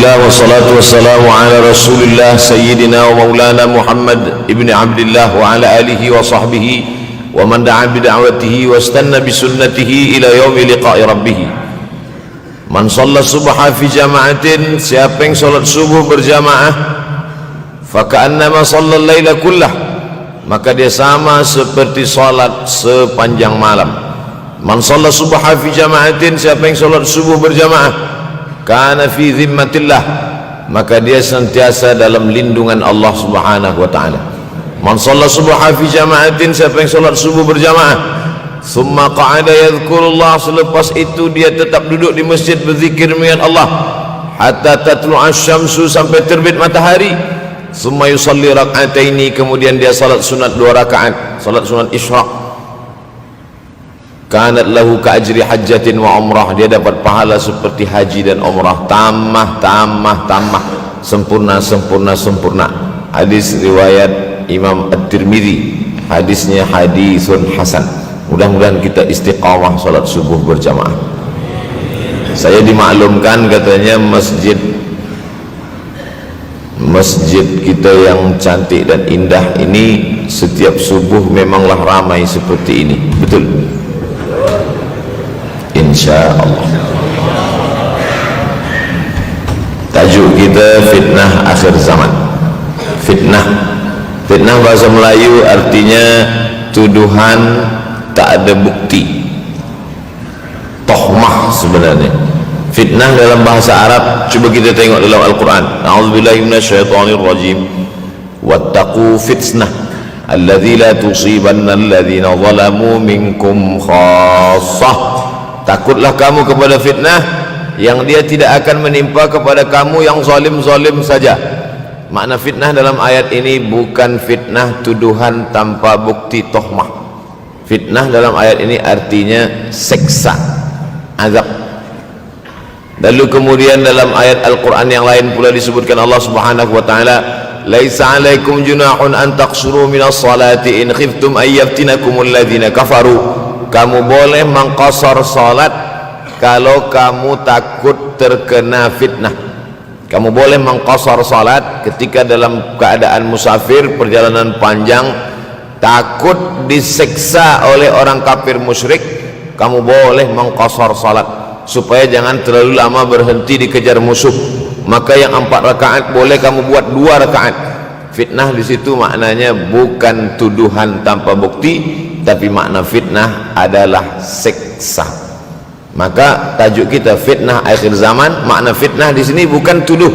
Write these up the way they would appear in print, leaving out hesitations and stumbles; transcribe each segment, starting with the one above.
Alhamdulillah wassalatu wassalamu ala Rasulillah sayyidina wa maulana Muhammad ibn Abdullah wa ala alihi wa sahbihi wa man da'a bi da'watihi wa istanna bi sunnatihi ila yaumi liqa'i rabbih. Man shalla subha fi jama'atin, siapa yang salat subuh berjamaah, fa ka'annama shalla al-laila kullah, maka dia sama seperti salat sepanjang malam. Man shalla subha fi jama'atin, siapa yang salat subuh berjamaah, kana fi zimmatillah, maka dia sentiasa dalam lindungan Allah Subhanahu wa taala. Man shalla subha fi jama'atin, siapa yang salat subuh berjamaah, thumma qa'ada yadhkurullah, selepas itu dia tetap duduk di masjid berzikir mengingat Allah hatta tatlu'a syamsu, sampai terbit matahari. Thumma yusalli rak'ataini, kemudian dia salat sunat 2 rakaat, salat sunat isyraq. Kanat lahu ka'ajri hajjatin wa umrah, dia dapat pahala seperti haji dan umrah, tamah, sempurna. Hadis riwayat Imam At-Tirmidzi, hadisnya hadisun hasan. Mudah-mudahan kita istiqamah salat subuh berjamaah. Saya dimaklumkan katanya masjid kita yang cantik dan indah ini setiap subuh memanglah ramai seperti ini, betul? InsyaAllah. Tajuk kita fitnah akhir zaman. Fitnah bahasa Melayu artinya tuduhan tak ada bukti, tohmah sebenarnya. Fitnah dalam bahasa Arab, coba kita tengok dalam Al-Quran. A'udzubillahi minasyaitonirrajim. Wattaqu fitnah alladzi la tusibanna alladhina zalamu minkum khassah. Takutlah kamu kepada fitnah yang dia tidak akan menimpa kepada kamu yang zalim-zalim saja. Makna fitnah dalam ayat ini bukan fitnah tuduhan tanpa bukti tohmah. Fitnah dalam ayat ini artinya seksa, azab. Lalu kemudian dalam ayat Al-Quran yang lain pula disebutkan Allah Subhanahu wa taala, laisa alaikum junahun an taqsuru minas salati in khiftum ayyaftinnakumul ladzina kafaru. Kamu boleh mengqasar salat kalau kamu takut terkena fitnah. Kamu boleh mengqasar salat ketika dalam keadaan musafir, perjalanan panjang, takut diseksa oleh orang kafir musyrik. Kamu boleh mengqasar salat supaya jangan terlalu lama berhenti dikejar musuh. Maka yang 4 rakaat boleh kamu buat 2 rakaat. Fitnah di situ maknanya bukan tuduhan tanpa bukti, tapi makna fitnah adalah seksa. Maka tajuk kita fitnah akhir zaman. Makna fitnah di sini bukan tuduh.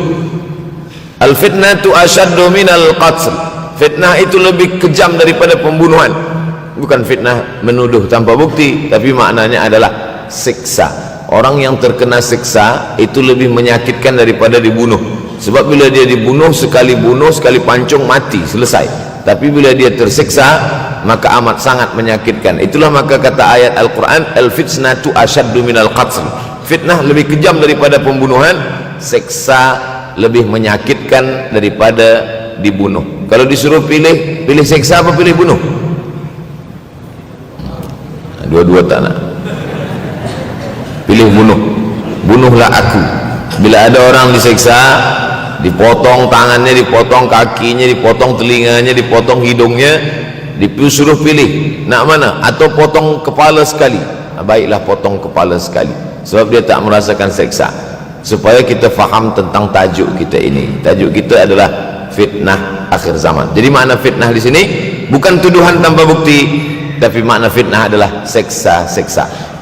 Al fitnatu asyaddu minal qatl. Fitnah itu lebih kejam daripada pembunuhan. Bukan fitnah menuduh tanpa bukti, tapi maknanya adalah seksa. Orang yang terkena seksa itu lebih menyakitkan daripada dibunuh. Sebab bila dia dibunuh, sekali pancung mati, selesai. Tapi bila dia tersiksa, maka amat sangat menyakitkan. Itulah maka kata ayat Al-Quran, al-fitnatu asyaddu minal qatl. Fitnah lebih kejam daripada pembunuhan, seksa lebih menyakitkan daripada dibunuh. Kalau disuruh pilih seksa apa pilih bunuh? Dua-dua tak nak. Pilih bunuh. Bunuhlah aku. Bila ada orang diseksa, dipotong tangannya, dipotong kakinya, dipotong telinganya, dipotong hidungnya, disuruh pilih nak mana, atau potong kepala sekali. Baiklah potong kepala sekali, sebab dia tak merasakan seksa. Supaya kita faham tentang tajuk kita ini. Tajuk kita adalah fitnah akhir zaman. Jadi makna fitnah di sini bukan tuduhan tanpa bukti, tapi makna fitnah adalah seksa.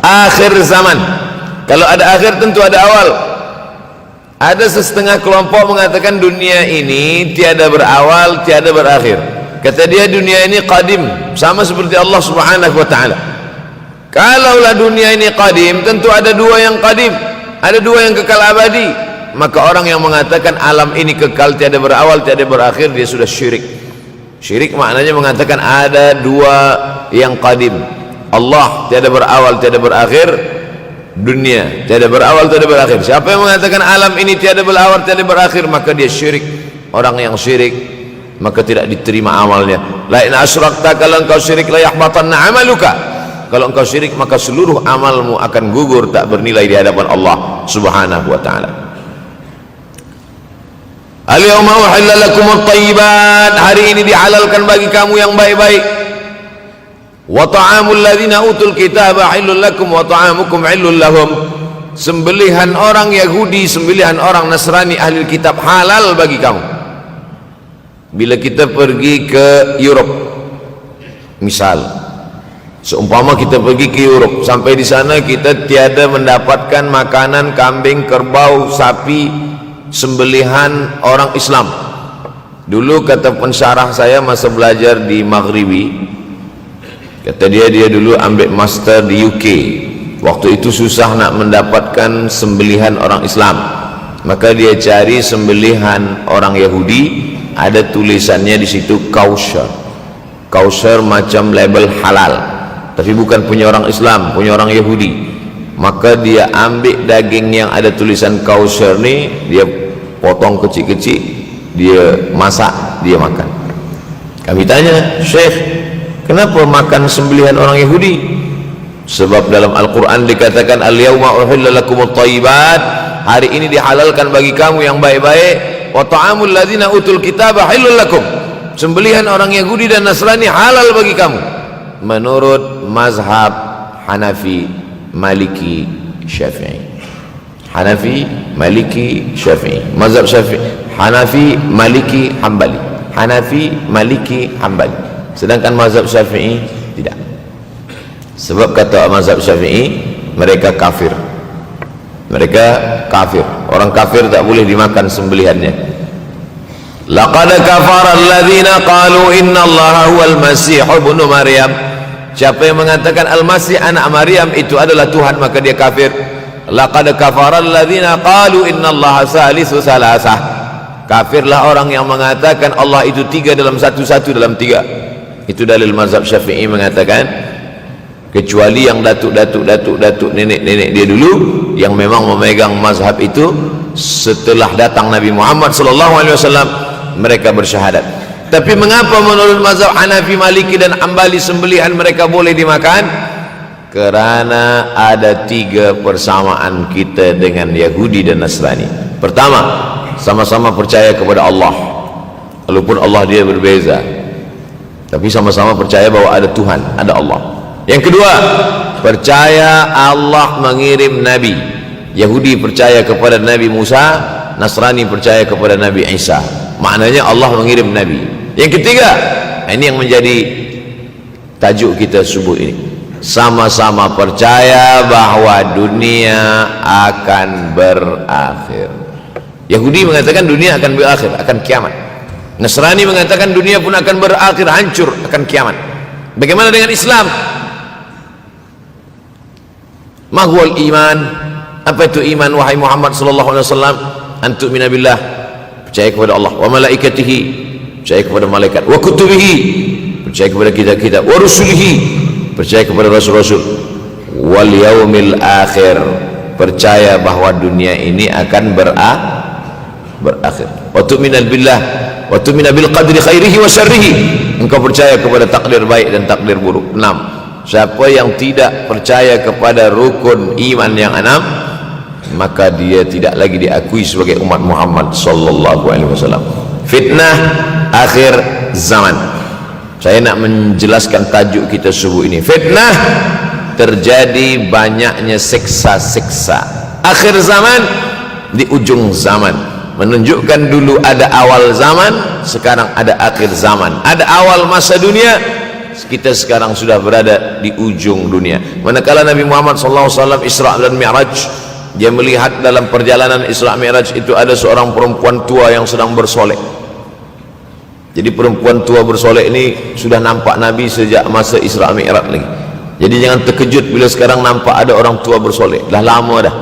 Akhir zaman. Kalau ada akhir tentu ada awal. Ada setengah kelompok mengatakan dunia ini tiada berawal, tiada berakhir. Kata dia dunia ini qadim, sama seperti Allah Subhanahu wa taala. Kalaulah dunia ini qadim, tentu ada 2 yang qadim, ada 2 yang kekal abadi. Maka orang yang mengatakan alam ini kekal, tiada berawal, tiada berakhir, dia sudah syirik. Syirik maknanya mengatakan ada 2 yang qadim. Allah tiada berawal, tiada berakhir. Dunia tiada berawal, tiada berakhir. Siapa yang mengatakan alam ini tiada berawal, tiada berakhir, maka dia syirik. Orang yang syirik maka tidak diterima amalnya. La in asyrakta, kalau engkau syirik la yahbatanna amaluka. Kalau engkau syirik maka seluruh amalmu akan gugur, tak bernilai di hadapan Allah Subhanahu wa taala. Al-yawma uhilla lakumut thayyibat, hari ini dihalalkan bagi kamu yang baik-baik. Wa ta'amul ladzina utul kitaba halal lakum wa ta'amukum halal lahum, sembelihan orang Yahudi, sembelihan orang Nasrani ahli kitab halal bagi kamu. Bila kita pergi ke Europe, misal seumpama kita pergi ke Europe, sampai di sana kita tiada mendapatkan makanan kambing, kerbau, sapi sembelihan orang Islam. Dulu kata pensyarah saya masa belajar di Maghribi, kata dia dulu ambil master di UK. Waktu itu susah nak mendapatkan sembelihan orang Islam, maka dia cari sembelihan orang Yahudi, ada tulisannya di situ kosher. Kosher macam label halal, tapi bukan punya orang Islam, punya orang Yahudi. Maka dia ambil daging yang ada tulisan kosher ni, dia potong kecil-kecil, dia masak, dia makan. Kami tanya, Syekh, kenapa makan sembelihan orang Yahudi? Sebab dalam Al-Quran dikatakan al-yawma uhilla lakumut thayyibat, hari ini dihalalkan bagi kamu yang baik-baik. Wa ta'amul ladzina utul kitaba halal lakum, sembelihan orang Yahudi dan Nasrani halal bagi kamu. Menurut mazhab Hanafi, Maliki, Syafi'i. Hanafi, Maliki, Syafi'i. Mazhab Syafi'i, Hanafi, Maliki, Hambali. Hanafi, Maliki, Hambali. Sedangkan mazhab Syafi'i tidak. Sebab kata mazhab Syafi'i, mereka kafir. Mereka kafir. Orang kafir tak boleh dimakan sembelihannya. Laqad kafara alladzina qalu innallaha huwal masih ibnu Maryam. Siapa yang mengatakan Al-Masih anak Maryam itu adalah Tuhan, maka dia kafir. Laqad kafara alladzina qalu innallaha salisu salasah. Kafirlah orang yang mengatakan Allah itu tiga dalam satu, satu dalam tiga. Itu dalil mazhab Syafi'i mengatakan, kecuali yang datuk nenek-nenek dia dulu yang memang memegang mazhab itu, setelah datang Nabi Muhammad SAW mereka bersyahadat. Tapi mengapa menurut mazhab Hanafi, Maliki dan Hambali sembelihan mereka boleh dimakan? Kerana ada tiga persamaan kita dengan Yahudi dan Nasrani. Pertama, sama-sama percaya kepada Allah, walaupun Allah dia berbeza, tapi sama-sama percaya bahwa ada Tuhan, ada Allah. Yang kedua, percaya Allah mengirim Nabi. Yahudi percaya kepada Nabi Musa, Nasrani percaya kepada Nabi Isa. Maknanya Allah mengirim Nabi. Yang ketiga, ini yang menjadi tajuk kita subuh ini, sama-sama percaya bahwa dunia akan berakhir. Yahudi mengatakan dunia akan berakhir, akan kiamat. Nasrani mengatakan dunia pun akan berakhir, hancur, akan kiamat. Bagaimana dengan Islam? Mahwal iman, apa itu iman wahai Muhammad sallallahu alaihi wasallam? Antu'mina billah, percaya kepada Allah, wa malaikatihi, percaya kepada malaikat, wa kutubihi, percaya kepada kitab-kitab, wa rusulihi, percaya kepada rasul-rasul, wal yaumil akhir, percaya bahwa dunia ini akan berakhir. Wa tu'mina billah, wa tu'mina bil qadri khairihi wa syarrihi, engkau percaya kepada takdir baik dan takdir buruk. 6. Siapa yang tidak percaya kepada rukun iman yang 6, maka dia tidak lagi diakui sebagai umat Muhammad sallallahu alaihi wasallam. Fitnah akhir zaman. Saya nak menjelaskan tajuk kita subuh ini. Fitnah, terjadi banyaknya siksa-siksa. Akhir zaman, di ujung zaman. Menunjukkan dulu ada awal zaman, sekarang ada akhir zaman. Ada awal masa dunia, kita sekarang sudah berada di ujung dunia. Manakala Nabi Muhammad SAW Isra dan Mi'raj, dia melihat dalam perjalanan Isra Mi'raj itu ada seorang perempuan tua yang sedang bersolek. Jadi perempuan tua bersolek ini sudah nampak Nabi sejak masa Isra Mi'raj lagi. Jadi jangan terkejut bila sekarang nampak ada orang tua bersolek, dah lama dah.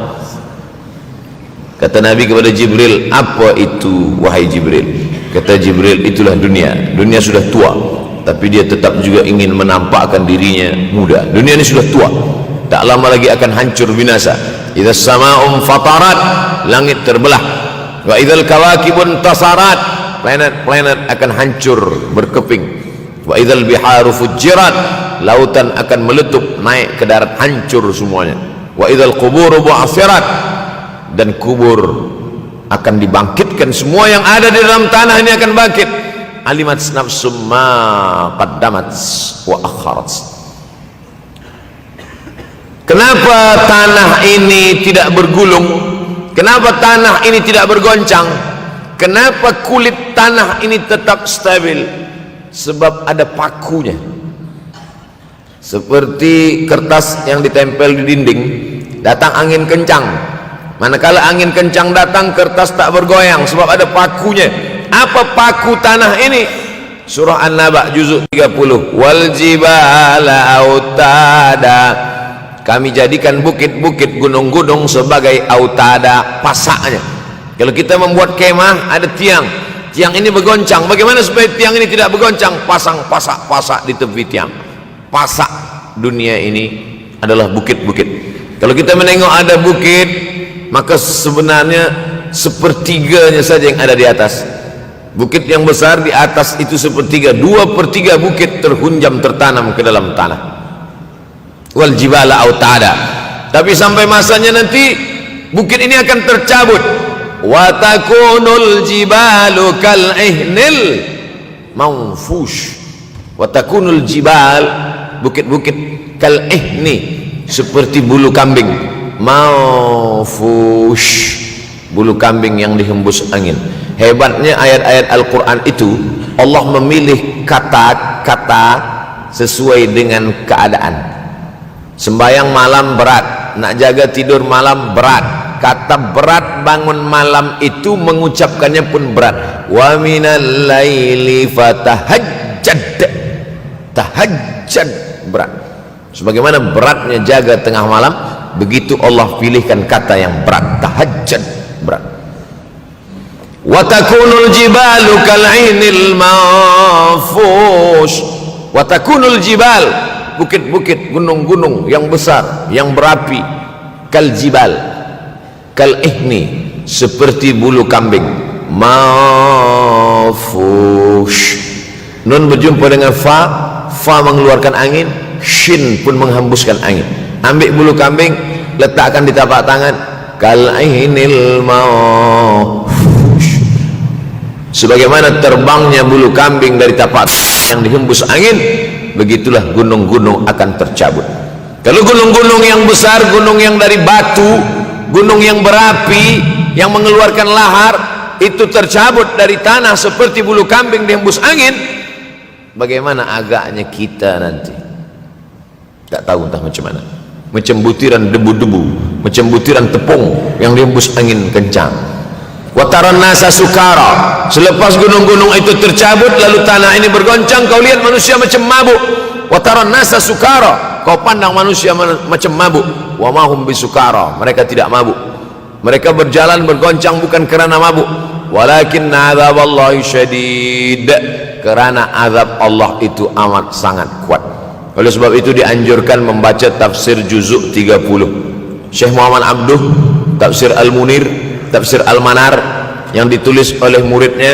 Kata Nabi kepada Jibril, apa itu wahai Jibril? Kata Jibril, itulah dunia. Dunia sudah tua, tapi dia tetap juga ingin menampakkan dirinya muda. Dunia ini sudah tua, tak lama lagi akan hancur binasa. Idza sama'um fatarat, langit terbelah. Wa idzal kawakibun tasarat, planet-planet akan hancur berkeping. Wa idzal biharu fujirat, lautan akan meletup naik ke darat, hancur semuanya. Wa idzal quburu bu'athirat, dan kubur akan dibangkitkan. Semua yang ada di dalam tanah ini akan bangkit. Alimat nafsum ma qaddamat wa akharat. Kenapa tanah ini tidak bergulung? Kenapa tanah ini tidak bergoncang? Kenapa kulit tanah ini tetap stabil? Sebab ada pakunya. Seperti kertas yang ditempel di dinding, datang angin kencang, manakala angin kencang datang, kertas tak bergoyang sebab ada pakunya. Apa paku tanah ini? Surah An-Naba juzuk 30. Wal jibala autada, kami jadikan bukit-bukit, gunung-gunung sebagai autada, pasaknya. Kalau kita membuat kemah, ada tiang ini bergoncang. Bagaimana supaya tiang ini tidak bergoncang? Pasang pasak di tepi tiang. Pasak dunia ini adalah bukit-bukit. Kalau kita menengok ada bukit, maka sebenarnya sepertiganya saja yang ada di atas. Bukit yang besar di atas itu sepertiga, 2/3 bukit terhunjam, tertanam ke dalam tanah. Wal jibala autada. Tapi sampai masanya nanti bukit ini akan tercabut. Wa takunul jibalu kal ihnil manfush. Wa takunul jibal, bukit-bukit kal ihni, seperti bulu kambing. Manfush, bulu kambing yang dihembus angin. Hebatnya ayat-ayat Al-Quran itu, Allah memilih kata-kata sesuai dengan keadaan. Sembayang malam berat, nak jaga tidur malam berat. Kata berat bangun malam itu mengucapkannya pun berat. Wa minal laili fatahajjad, tahajjad berat. Sebagaimana beratnya jaga tengah malam, begitu Allah pilihkan kata yang berat, tahajjad berat. Wa takunul jibalu kal'inil manfush. Wa takunul jibal, bukit-bukit, gunung-gunung yang besar, yang berapi, kal jibal, kal ihni, seperti bulu kambing. Manfush, nun berjumpa dengan fa mengeluarkan angin, shin pun menghembuskan angin. Ambil bulu kambing, letakkan di tapak tangan, kal ihnil manfush, sebagaimana terbangnya bulu kambing dari tapak yang dihembus angin, begitulah gunung-gunung akan tercabut. Kalau gunung-gunung yang besar, gunung yang dari batu, gunung yang berapi, yang mengeluarkan lahar, itu tercabut dari tanah seperti bulu kambing dihembus angin, bagaimana agaknya kita nanti? Tak tahu entah macam mana. Macam butiran debu-debu, macam butiran tepung yang dihembus angin kencang. Wataran nasa sukara, selepas gunung-gunung itu tercabut lalu tanah ini bergoncang, kau lihat manusia macam mabuk. Wataran nasa sukara, kau pandang manusia macam mabuk. Wa mahum bisukara, mereka tidak mabuk. Mereka berjalan bergoncang bukan kerana mabuk, walakin azaballahi syadid, kerana azab Allah itu amat sangat kuat. Oleh sebab itu dianjurkan membaca tafsir juzuk 30 Syekh Muhammad Abduh, tafsir Al-Munir, tafsir Al-Manar, yang ditulis oleh muridnya.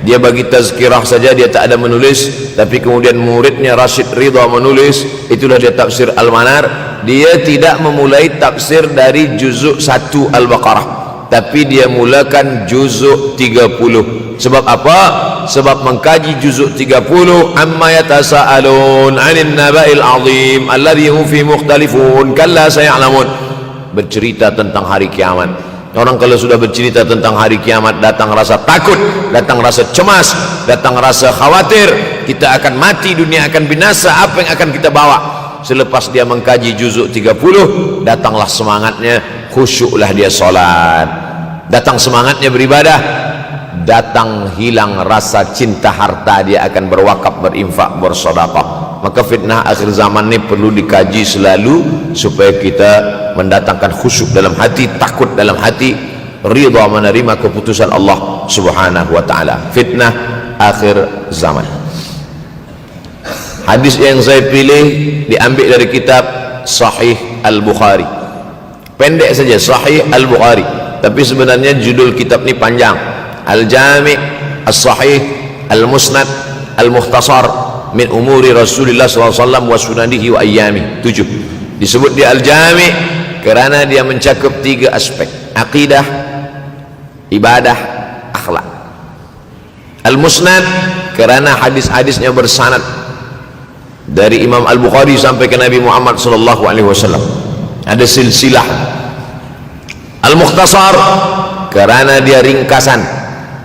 Dia bagi tazkirah saja, dia tak ada menulis, tapi kemudian muridnya Rashid Ridha menulis. Itulah dia tafsir Al-Manar. Dia tidak memulai tafsir dari juzuk 1 Al-Baqarah, tapi dia mulakan juzuk 30. Sebab apa? Sebab mengkaji juzuk 30, amma yatasaalun 'anil naba'il 'azim alladhi hum fi mukhtalifun kalla saya'lamun, bercerita tentang hari kiamat. Orang kalau sudah bercerita tentang hari kiamat, datang rasa takut, datang rasa cemas, datang rasa khawatir, kita akan mati, dunia akan binasa, apa yang akan kita bawa? Selepas dia mengkaji juzuk 30, datanglah semangatnya, khusyuklah dia solat, datang semangatnya beribadah, datang hilang rasa cinta harta, dia akan berwakaf, berinfak, bersedekah. Maka fitnah akhir zaman ini perlu dikaji selalu supaya kita mendatangkan khusyuk dalam hati, takut dalam hati, ridha menerima keputusan Allah Subhanahu wa taala. Fitnah akhir zaman. Hadis yang saya pilih diambil dari kitab Sahih Al-Bukhari. Pendek saja, Sahih Al-Bukhari, tapi sebenarnya judul kitab ini panjang. Al-Jami' As-Sahih Al-Musnad Al-Mukhtasar min umuri Rasulullah SAW wa sunanihi wa ayyami. 7. Disebut dia Al-Jami' kerana dia mencakup 3 aspek: akidah, ibadah, akhlak. Al-Musnad kerana hadis-hadisnya bersanad dari Imam Al-Bukhari sampai ke Nabi Muhammad sallallahu alaihi wasallam, ada silsilah. Al-Mukhtasar kerana dia ringkasan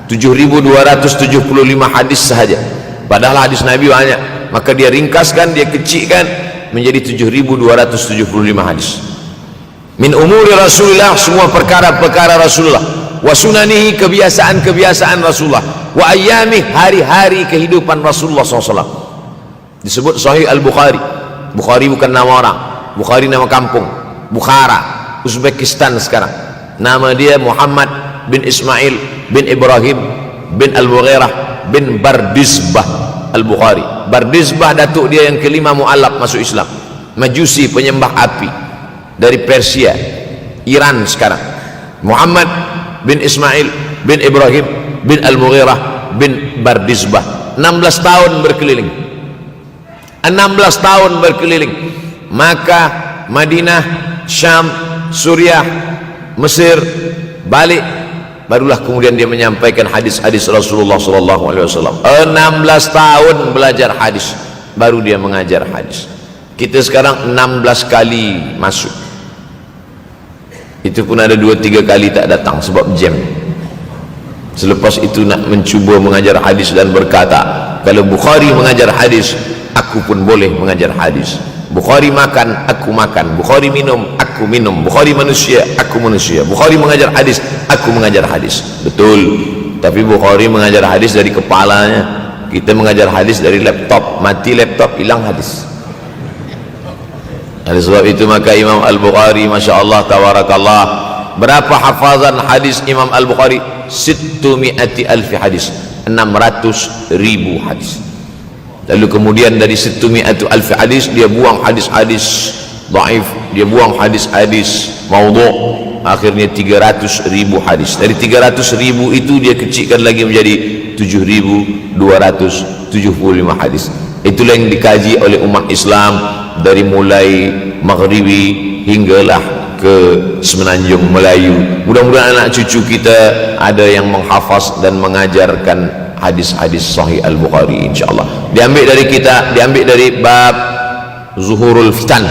7.275 hadis sahaja, padahal hadis Nabi banyak, maka dia ringkaskan, dia kecilkan menjadi 7.275 hadis. Min umuri Rasulullah, semua perkara-perkara Rasulullah, wa sunanihi, kebiasaan-kebiasaan Rasulullah, wa ayyamih, hari-hari kehidupan Rasulullah SAW. Disebut Sahih Al-Bukhari. Bukhari bukan nama orang, Bukhari nama kampung, Bukhara, Uzbekistan sekarang. Nama dia Muhammad bin Ismail bin Ibrahim bin Al-Mughirah bin Bardizbah Al-Bukhari. Bardizbah datuk dia yang kelima mu'alaf masuk Islam, Majusi, penyembah api, dari Persia, Iran sekarang. Muhammad bin Ismail bin Ibrahim bin Al-Mughirah bin Bardizbah, 16 tahun berkeliling. 16 tahun berkeliling Makkah, Madinah, Syam, Suriah, Mesir, balik, barulah kemudian dia menyampaikan hadis-hadis Rasulullah SAW. 16 tahun belajar hadis, baru dia mengajar hadis. Kita sekarang 16 kali masuk, itu pun ada 2-3 kali tak datang sebab jam. Selepas itu nak mencuba mengajar hadis dan berkata, kalau Bukhari mengajar hadis, aku pun boleh mengajar hadis. Bukhari makan, aku makan. Bukhari minum, aku minum. Bukhari manusia, aku manusia. Bukhari mengajar hadis, aku mengajar hadis. Betul, tapi Bukhari mengajar hadis dari kepalanya, kita mengajar hadis dari laptop. Mati laptop, hilang hadis. Oleh sebab itu maka Imam Al-Bukhari, Masya Allah, tabarakallah, berapa hafazan hadis Imam Al-Bukhari? 600,000 hadis, 600,000 hadis. Lalu kemudian dari 600,000 hadis dia buang hadis-hadis dhaif, dia buang hadis-hadis maudhu', akhirnya 300,000 hadis. Dari 300,000 itu dia kecilkan lagi menjadi 7.275 hadis. Itulah yang dikaji oleh umat Islam dari mulai Maghribi hinggalah ke Semenanjung Melayu. Mudah-mudahan anak cucu kita ada yang menghafaz dan mengajarkan hadis-hadis Sahih Al-Bukhari, insyaallah. Diambil dari kita, diambil dari bab zuhurul fitan.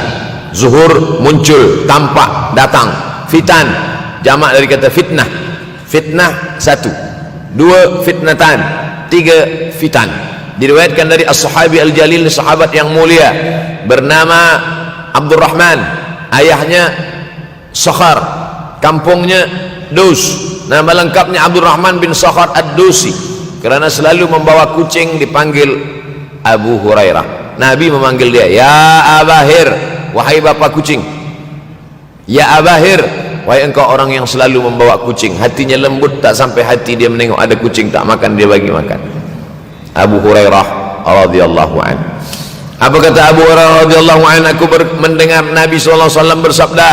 Zuhur, muncul, tampak, datang. Fitan, jamak dari kata fitnah. Fitnah 1, 2 fitnatan, 3 fitan. Diriwayatkan dari as-sahabi al-jalil, sahabat yang mulia bernama Abdurrahman, ayahnya Sakhar, kampungnya Dus. Nama lengkapnya Abdurrahman bin Sakhar ad-Dusi. Kerana selalu membawa kucing dipanggil Abu Hurairah. Nabi memanggil dia, ya Abahir, wahai bapa kucing. Ya Abahir, wahai engkau orang yang selalu membawa kucing. Hatinya lembut, tak sampai hati dia menengok ada kucing tak makan, dia bagi makan. Abu Hurairah radhiyallahu anhu. Apa kata Abu Hurairah radhiyallahu anhu? Aku mendengar Nabi SAW bersabda,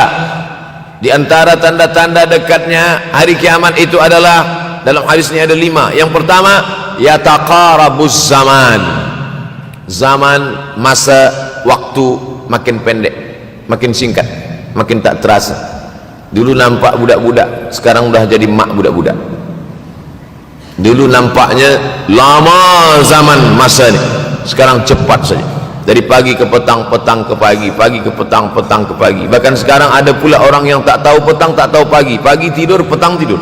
di antara tanda-tanda dekatnya hari kiamat itu adalah, dalam hadis ini ada 5. Yang pertama, yataqarabuz zaman. Zaman, masa, waktu makin pendek, makin singkat, makin tak terasa. Dulu nampak budak-budak, sekarang dah jadi mak budak-budak. Dulu nampaknya lama zaman masa ni, sekarang cepat saja. Dari pagi ke petang, petang ke pagi, pagi ke petang, petang ke pagi. Bahkan sekarang ada pula orang yang tak tahu petang, tak tahu pagi. Pagi tidur, petang tidur.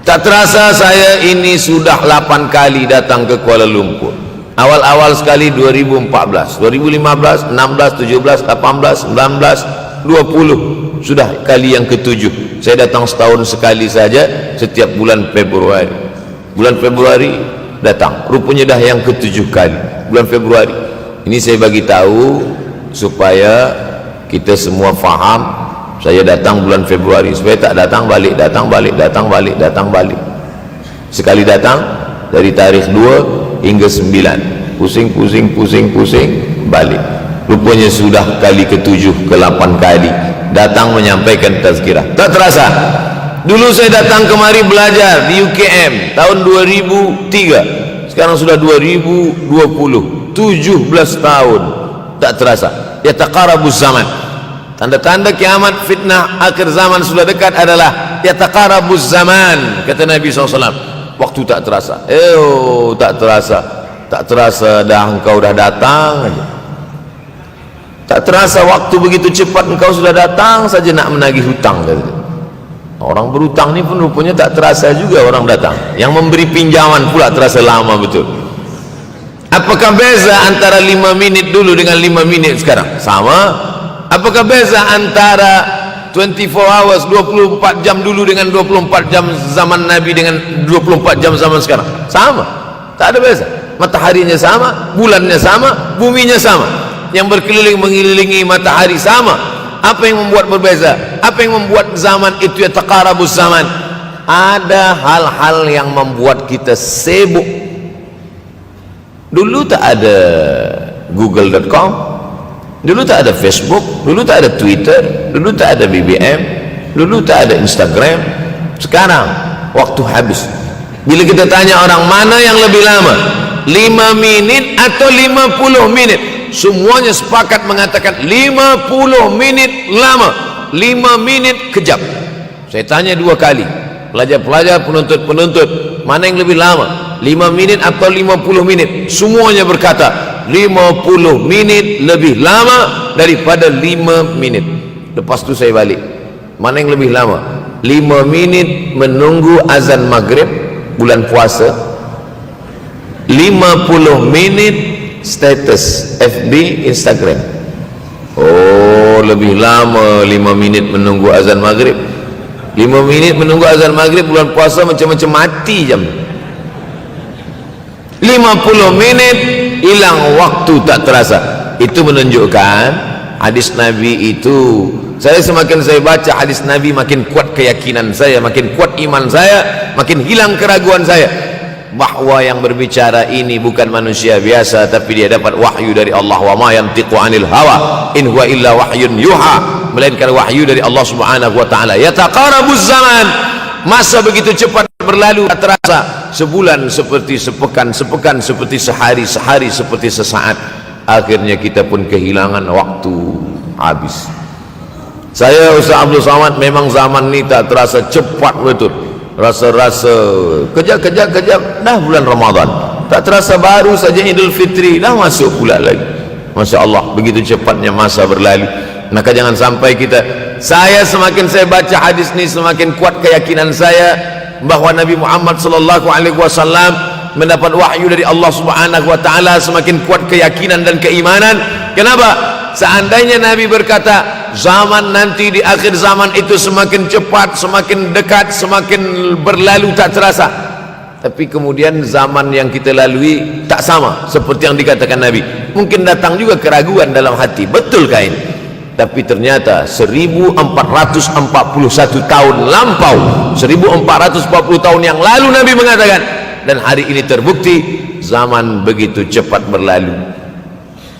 Tak terasa saya ini sudah 8 kali datang ke Kuala Lumpur. Awal-awal sekali 2014, 2015, 16, 17, 18, 19, 20. Sudah kali yang ke-7. Saya datang setahun sekali saja, setiap bulan Februari. Bulan Februari datang. Rupanya dah yang ke-7 kali. Bulan Februari. Ini saya bagi tahu supaya kita semua faham. Saya datang bulan Februari, supaya tak datang balik, datang balik, datang balik, datang balik. Sekali datang dari tarikh 2 hingga 9, pusing, pusing, pusing, pusing, balik. Rupanya sudah kali ke-7, ke-8 kali datang menyampaikan tazkirah. Tak terasa. Dulu saya datang kemari belajar di UKM tahun 2003. Sekarang sudah 2020, 17 tahun. Tak terasa. Yataqarabuz zaman. Tanda-tanda kiamat, fitnah akhir zaman sudah dekat adalah yataqarabuz zaman, kata Nabi SAW. Waktu tak terasa, tak terasa dah engkau dah datang aja. Tak terasa waktu begitu cepat, engkau sudah datang saja nak menagih hutang, kata. Orang berhutang ni pun rupanya tak terasa juga orang datang. Yang memberi pinjaman pula terasa lama betul. Apakah beza antara 5 minit dulu dengan 5 minit sekarang? Sama. Apakah beza antara 24 hours 24 jam dulu dengan 24 jam zaman Nabi dengan 24 jam zaman sekarang? Sama. Tak ada beza. Mataharinya sama, bulannya sama, buminya sama. Yang berkeliling mengelilingi matahari sama. Apa yang membuat berbeza? Apa yang membuat zaman itu yataqarabuz zaman? Ada hal-hal yang membuat kita sibuk. Dulu tak ada google.com, dulu tak ada Facebook, dulu tak ada Twitter, dulu tak ada BBM, dulu tak ada Instagram. Sekarang waktu habis. Bila kita tanya orang mana yang lebih lama, 5 minit atau 50 menit, semuanya sepakat mengatakan 50 menit lama, 5 menit kejap. Saya tanya 2 kali, pelajar-pelajar, penuntut-penuntut, mana yang lebih lama, 5 menit atau 50 menit? Semuanya berkata 50 menit lebih lama daripada 5 menit. Lepas tu saya balik, mana yang lebih lama? 5 menit menunggu azan maghrib bulan puasa, 50 menit status FB, Instagram. Oh, lebih lama 5 minit menunggu azan maghrib. 5 minit menunggu azan maghrib bulan puasa macam-macam mati jam. 50 menit hilang waktu tak terasa. Itu menunjukkan hadis Nabi itu, semakin saya baca hadis Nabi, makin kuat keyakinan saya, makin kuat iman saya, makin hilang keraguan saya bahwa yang berbicara ini bukan manusia biasa, tapi dia dapat wahyu dari Allah. Wa ma yantiqu anil hawa in huwa illa wahyun yuha, melainkan wahyu dari Allah Subhanahu wa taala. Yataqarabuz zaman, masa begitu cepat berlalu, tak terasa. Sebulan seperti sepekan, sepekan seperti sehari, sehari seperti sesaat. Akhirnya kita pun kehilangan waktu, habis. Saya Ustaz Abdul Somad, memang zaman ni tak terasa cepat betul. Rasa-rasa kejap dah bulan Ramadan, tak terasa baru saja Idul Fitri dah masuk pula lagi. Masya Allah, begitu cepatnya masa berlalu. Maka jangan sampai saya semakin saya baca hadis ni, semakin kuat keyakinan saya bahwa Nabi Muhammad sallallahu alaihi wasallam mendapat wahyu dari Allah Subhanahu wa taala. Semakin kuat keyakinan dan keimanan. Kenapa? Seandainya Nabi berkata zaman nanti di akhir zaman itu semakin cepat, semakin dekat, semakin berlalu tak terasa, tapi kemudian zaman yang kita lalui tak sama seperti yang dikatakan Nabi. Mungkin datang juga keraguan dalam hati, betulkah ini? Tapi ternyata 1441 tahun lampau, 1440 tahun yang lalu Nabi mengatakan, dan hari ini terbukti zaman begitu cepat berlalu.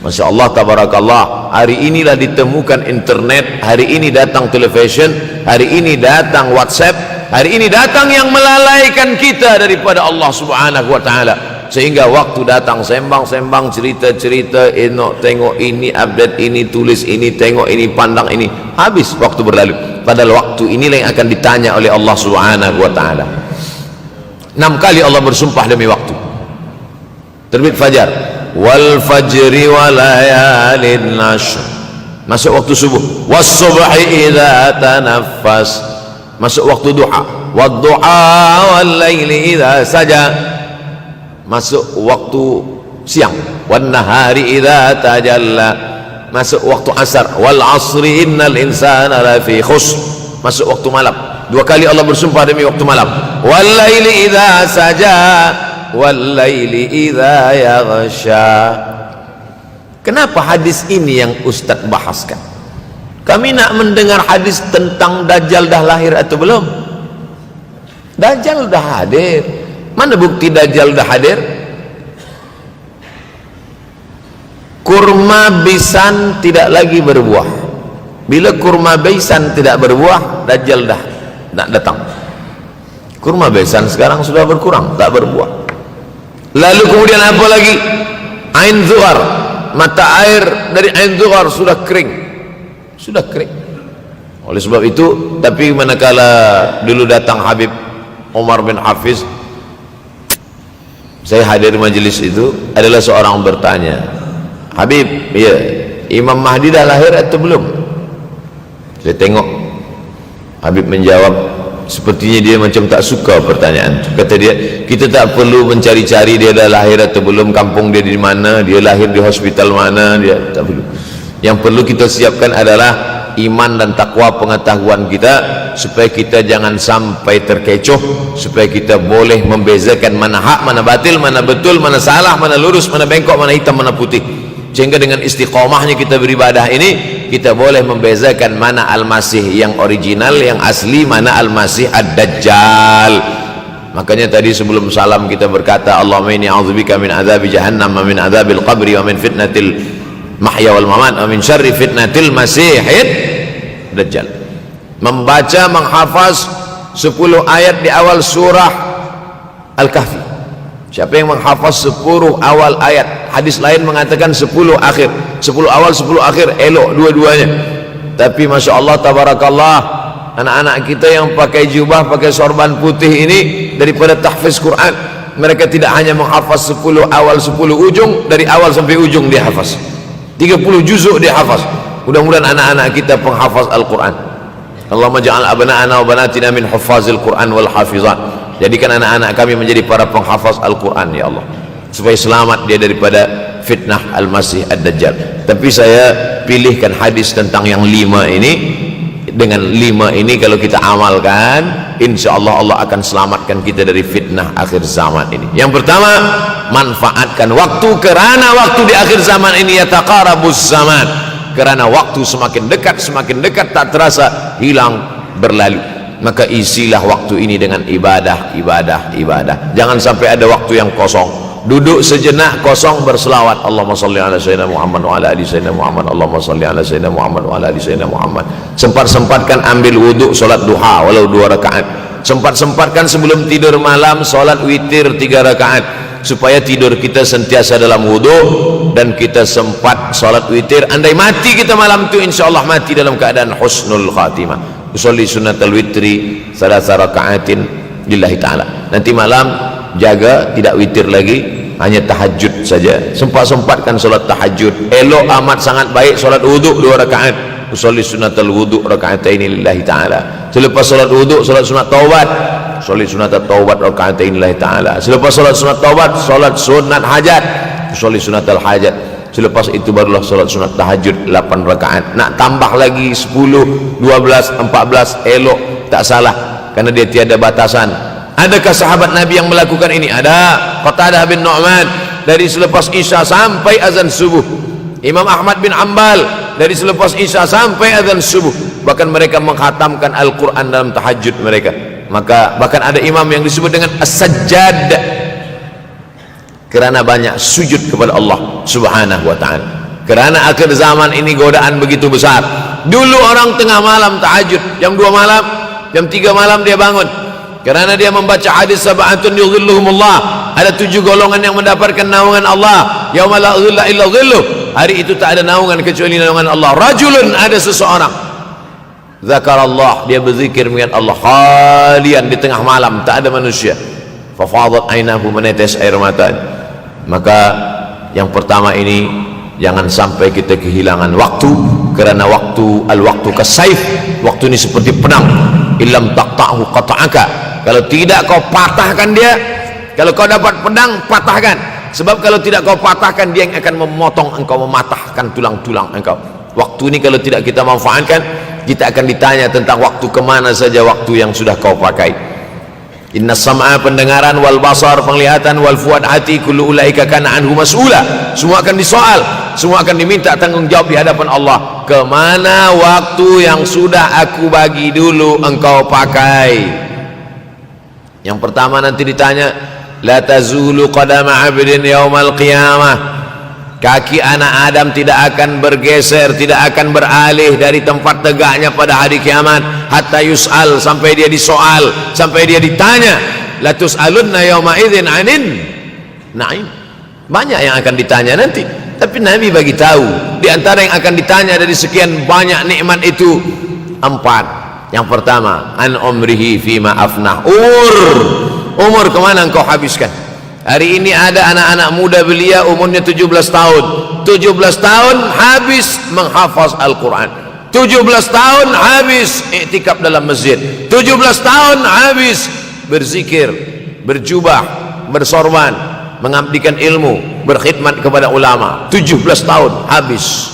Masya Allah, tabarakallah. Hari inilah ditemukan internet, hari ini datang television, hari ini datang WhatsApp, hari ini datang yang melalaikan kita daripada Allah Subhanahu wa taala, sehingga waktu datang sembang-sembang, cerita-cerita, tengok ini, update ini, tulis ini, tengok ini, pandang ini, habis waktu berlalu. Padahal waktu inilah yang akan ditanya oleh Allah Subhanahu wa taala. 6 kali Allah bersumpah demi waktu. Terbit fajar, wal fajri wa layalin nashr, masuk waktu subuh. Was subhi idza tanaffas, masuk waktu duha. Wad duha wal laili idza saja, masuk waktu siang. Wan nahari idza tajalla, masuk waktu asar. Wal asri innal insana lafi khusr, masuk waktu malam. 2 kali Allah bersumpah demi waktu malam. Wal laili idza saja wal laili idza yaghsha. Kenapa hadis ini yang Ustaz bahaskan? Kami nak mendengar hadis tentang Dajjal dah lahir atau belum? Dajjal dah hadir. Mana bukti Dajjal dah hadir? Kurma bisan tidak lagi berbuah. Bila kurma bisan tidak berbuah, Dajjal dah nak datang. Kurma bisan sekarang sudah berkurang, tak berbuah. Lalu kemudian apa lagi? Ain Zuhar, mata air dari Ain Zuhar sudah kering, sudah kering. Oleh sebab itu, tapi manakala dulu datang Habib Umar bin Hafiz, saya hadir majelis itu, adalah seorang bertanya, Habib, ya, Imam Mahdi dah lahir atau belum? Saya tengok Habib menjawab, sepertinya dia macam tak suka pertanyaan. Kata dia, kita tak perlu mencari-cari dia dah lahir atau belum, kampung dia di mana, dia lahir di hospital mana, dia tak perlu. Yang perlu kita siapkan adalah iman dan takwa pengetahuan kita, supaya kita jangan sampai terkecoh, supaya kita boleh membezakan mana hak, mana batil, mana betul, mana salah, mana lurus, mana bengkok, mana hitam, mana putih. Sehingga dengan istiqomahnya kita beribadah ini, kita boleh membezakan mana Al-Masih yang original, yang asli, mana Al-Masih Ad-Dajjal. Makanya tadi sebelum salam kita berkata, Allahumma inni a'udzubika min adzabi jahannam wa min adzabil qabri wa min fitnatil mahya wal mamat wa min syarri fitnatil masihid dajjal. Membaca, menghafaz 10 ayat di awal surah Al-Kahfi. Siapa yang menghafaz 10 awal ayat, hadis lain mengatakan 10 akhir, 10 awal 10 akhir, elok dua-duanya. Tapi Masya Allah, tabarakallah, anak-anak kita yang pakai jubah, pakai sorban putih ini, daripada tahfiz Quran, mereka tidak hanya menghafaz 10 awal 10 ujung, dari awal sampai ujung dia hafaz 30 juzuk dia hafaz. Mudah-mudahan anak-anak kita penghafaz Al-Quran. Allahumma ja'al abna'ana wa banatina min huffazil Quran wal hafizan. Jadikan anak-anak kami menjadi para penghafaz Al-Quran, ya Allah, supaya selamat dia daripada fitnah Al-Masih Ad-Dajjal. Tapi saya pilihkan hadis tentang yang 5 ini. Dengan 5 ini kalau kita amalkan, insya Allah Allah akan selamatkan kita dari fitnah akhir zaman ini. Yang pertama, manfaatkan waktu, kerana waktu di akhir zaman ini yataqarabuz zaman, kerana waktu semakin dekat tak terasa, hilang berlalu. Maka isilah waktu ini dengan ibadah. Jangan sampai ada waktu yang kosong. Duduk sejenak kosong, berselawat, Allahumma salli ala sayyidina Muhammad wa ala ali sayyidina Muhammad, Allahumma salli ala sayyidina Muhammad wa ala ali sayyidina Muhammad. Sempat-sempatkan ambil wuduk, solat duha walau 2 rakaat. Sempat-sempatkan sebelum tidur malam solat witir 3 rakaat, supaya tidur kita sentiasa dalam wuduk dan kita sempat solat witir. Andai mati kita malam itu, insyaallah mati dalam keadaan husnul khatimah. Usolli sunnatal witri 3 rakaatin lillahi ta'ala. Nanti malam jaga, tidak witir lagi, hanya tahajud saja. Sempat-sempatkan solat tahajud. Elok amat sangat baik solat wuduk 2 rakaat. Usolli sunnatal wuduk raka'ataini lillahi ta'ala. Selepas solat wuduk, solat sunat taubat. Usolli sunnatat taubat raka'ataini lillahi ta'ala. Selepas solat sunat taubat, solat sunat hajat. Usolli sunnatal hajat. Selepas itu barulah solat sunat tahajud 8 rakaat. Nak tambah lagi 10, 12, 14, elok, tak salah, karena dia tiada batasan. Adakah sahabat Nabi yang melakukan ini? Ada. Qatadah bin Nu'man, dari selepas Isya sampai azan subuh. Imam Ahmad bin Hanbal, dari selepas Isya sampai azan subuh. Bahkan mereka menghatamkan Al-Quran dalam tahajud mereka. Maka bahkan ada imam yang disebut dengan As-Sajjad, kerana banyak sujud kepada Allah Subhanahu wa ta'ala. Kerana akhir zaman ini godaan begitu besar. Dulu orang tengah malam tahajud, jam 2 malam, jam 3 malam dia bangun, kerana dia membaca hadis sab'atun yudhilluhumullah, ada 7 golongan yang mendapatkan naungan Allah, yauma la dhilla illa dhilluh, hari itu tak ada naungan kecuali naungan Allah. Rajulun, ada seseorang, zakarallah, dia berzikir mengingat Allah, khalian, di tengah malam tak ada manusia, fafadat ainahu, menetes air mata. Maka yang pertama ini, jangan sampai kita kehilangan waktu, kerana waktu, al-waktu kasaif, waktu ini seperti pedang, illam taqta'hu qata'aka, kalau tidak kau patahkan dia. Kalau kau dapat pedang, patahkan, sebab kalau tidak kau patahkan, dia yang akan memotong engkau, mematahkan tulang-tulang engkau. Waktu ini kalau tidak kita manfaatkan, kita akan ditanya tentang waktu, kemana saja waktu yang sudah kau pakai. Inna sam'a, pendengaran, wal basar, penglihatan, wal fuad, hati, kullu ulaika kana anhu mas'ula, semua akan disoal, semua akan diminta tanggungjawab di hadapan Allah. Kemana waktu yang sudah aku bagi dulu engkau pakai? Yang pertama nanti ditanya, la tazulu qadama 'abdin yaumal qiyamah, kaki anak Adam tidak akan bergeser, tidak akan beralih dari tempat tegaknya pada hari kiamat, hatta yus'al, sampai dia disoal, sampai dia ditanya. La tus'alunna yauma idzin 'anin na'im, banyak yang akan ditanya nanti. Tapi Nabi bagi tahu di antara yang akan ditanya dari sekian banyak nikmat itu 4. Yang pertama, an umrihi fima afnah. Umur kemana engkau habiskan? Hari ini ada anak-anak muda belia umurnya 17 tahun. 17 tahun habis menghafaz Al-Quran. 17 tahun habis iktikaf dalam masjid. 17 tahun habis berzikir, berjubah, bersorban, mengabdikan ilmu, berkhidmat kepada ulama. 17 tahun habis.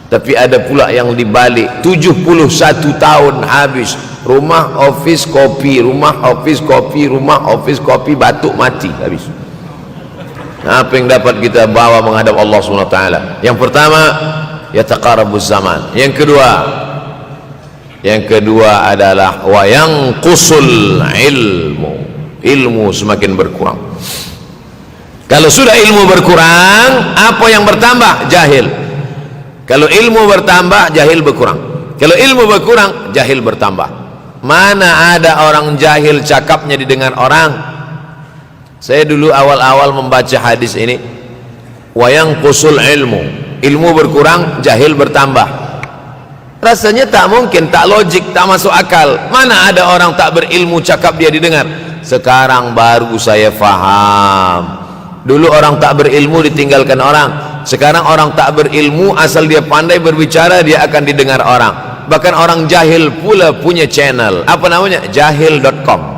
Tapi ada pula yang dibalik, 71 tahun habis. Rumah, office, kopi, rumah, office, kopi, rumah, office, kopi, batuk, mati, habis. Apa yang dapat kita bawa menghadap Allah SWT? Yang pertama, yataqarabuz zaman. Yang kedua adalah wa yanqusul ilmu semakin berkurang. Kalau sudah ilmu berkurang, apa yang bertambah? Jahil. Kalau ilmu bertambah, jahil berkurang. Kalau ilmu berkurang, jahil bertambah. Mana ada orang jahil cakapnya didengar orang? Saya dulu awal-awal membaca hadis ini, wa yanqusul ilmu berkurang, jahil bertambah. Rasanya tak mungkin, tak logik, tak masuk akal. Mana ada orang tak berilmu cakap dia didengar? Sekarang baru saya faham. Dulu orang tak berilmu ditinggalkan orang. Sekarang orang tak berilmu asal dia pandai berbicara, dia akan didengar orang. Bahkan orang jahil pula punya channel. Apa namanya? Jahil.com.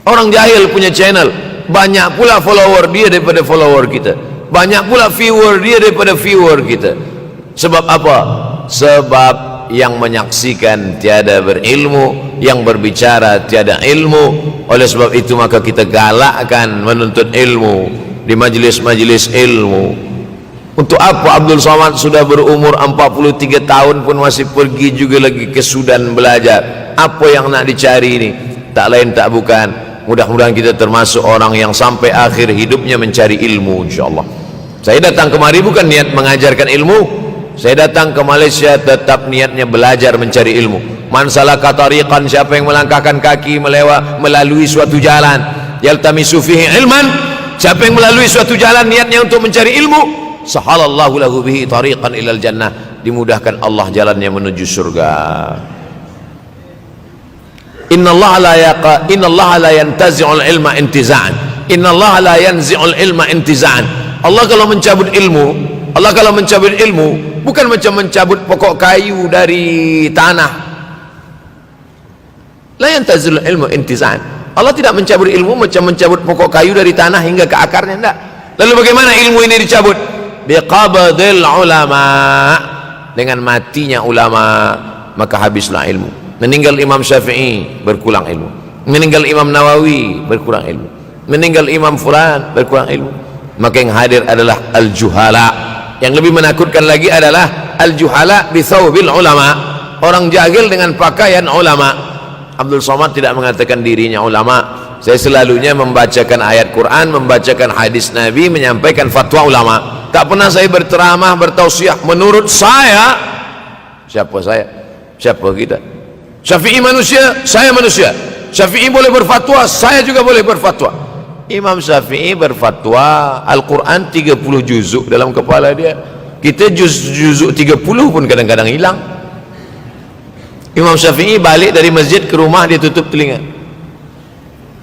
Orang jahil punya channel. Banyak pula follower dia daripada follower kita. Banyak pula viewer dia daripada viewer kita. Sebab apa? Sebab yang menyaksikan tiada berilmu, yang berbicara tiada ilmu. Oleh sebab itu maka kita galakkan menuntut ilmu di majlis-majlis ilmu. Untuk apa Abdul Somad sudah berumur 43 tahun pun masih pergi juga lagi ke Sudan belajar? Apa yang nak dicari ini? Tak lain tak bukan, mudah-mudahan kita termasuk orang yang sampai akhir hidupnya mencari ilmu, insyaAllah. Saya datang kemari bukan niat mengajarkan ilmu. Saya datang ke Malaysia tetap niatnya belajar mencari ilmu. Man salaka tariqan, siapa yang melangkahkan kaki melalui suatu jalan, yaltamisu fihi ilman, siapa yang melalui suatu jalan niatnya untuk mencari ilmu, sahalallahu lahu bihi tariqan ilal jannah, dimudahkan Allah jalannya menuju surga. Innallaha la yantazi'ul ilma intiza'an. Innallaha la yanzi'ul ilma intiza'an. Allah kalau mencabut ilmu, bukan macam mencabut pokok kayu dari tanah. La yantazi'ul ilmu intiza'an. Allah tidak mencabut ilmu macam mencabut pokok kayu dari tanah hingga ke akarnya, enggak. Lalu bagaimana ilmu ini dicabut? Biqabdil ulama. Dengan matinya ulama maka habislah ilmu. Meninggal Imam Syafi'i, berkurang ilmu. Meninggal Imam Nawawi, berkurang ilmu. Meninggal Imam Fulan, berkurang ilmu. Maka yang hadir adalah al-juhala. Yang lebih menakutkan lagi adalah al-juhala bi thawbil ulama. Orang jahil dengan pakaian ulama. Abdul Somad tidak mengatakan dirinya ulama. Saya selalunya membacakan ayat Quran, membacakan hadis Nabi, menyampaikan fatwa ulama. Tak pernah saya berceramah, bertausiah. Menurut saya, siapa saya? Siapa kita? Syafi'i manusia, saya manusia. Syafi'i boleh berfatwa, saya juga boleh berfatwa. Imam Syafi'i berfatwa Al-Quran 30 juzuk dalam kepala dia. Kita juzuk 30 pun kadang-kadang hilang. Imam Syafi'i balik dari masjid ke rumah, dia tutup telinga.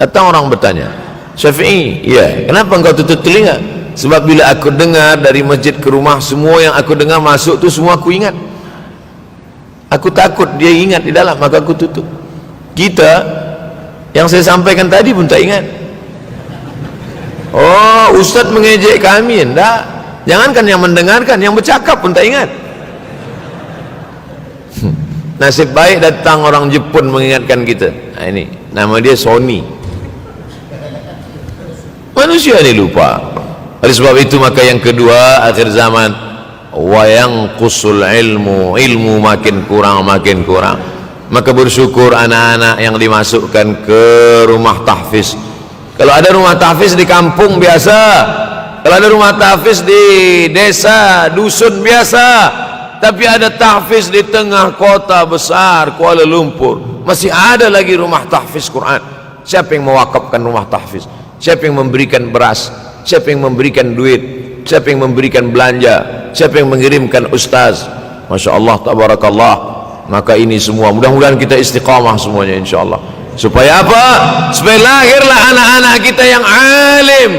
Datang orang bertanya, Syafi'i, ya, kenapa engkau tutup telinga? Sebab bila aku dengar dari masjid ke rumah, semua yang aku dengar masuk tu semua aku ingat. Aku takut dia ingat di dalam, maka aku tutup. Kita yang saya sampaikan tadi pun tak ingat. Oh, Ustaz mengejek kami, enggak. Jangankan yang mendengarkan, yang bercakap pun tak ingat. Nasib baik datang orang Jepun mengingatkan kita. Nah, ini nama dia Sony. Manusia ini lupa. Oleh sebab itu maka yang kedua akhir zaman, wa yanqusul ilmu makin kurang. Maka bersyukur anak-anak yang dimasukkan ke rumah tahfiz. Kalau ada rumah tahfiz di kampung biasa, kalau ada rumah tahfiz di desa dusun biasa, tapi ada tahfiz di tengah kota besar Kuala Lumpur, masih ada lagi rumah tahfiz Quran. Siapa yang mewakafkan rumah tahfiz? Siapa yang memberikan beras? Siapa yang memberikan duit? siapa yang memberikan belanja, siapa yang mengirimkan ustaz. Masya Allah, tabarakallah. Maka ini semua mudah-mudahan kita istiqamah semuanya insyaallah. Supaya apa? Supaya lahirlah anak-anak kita yang alim,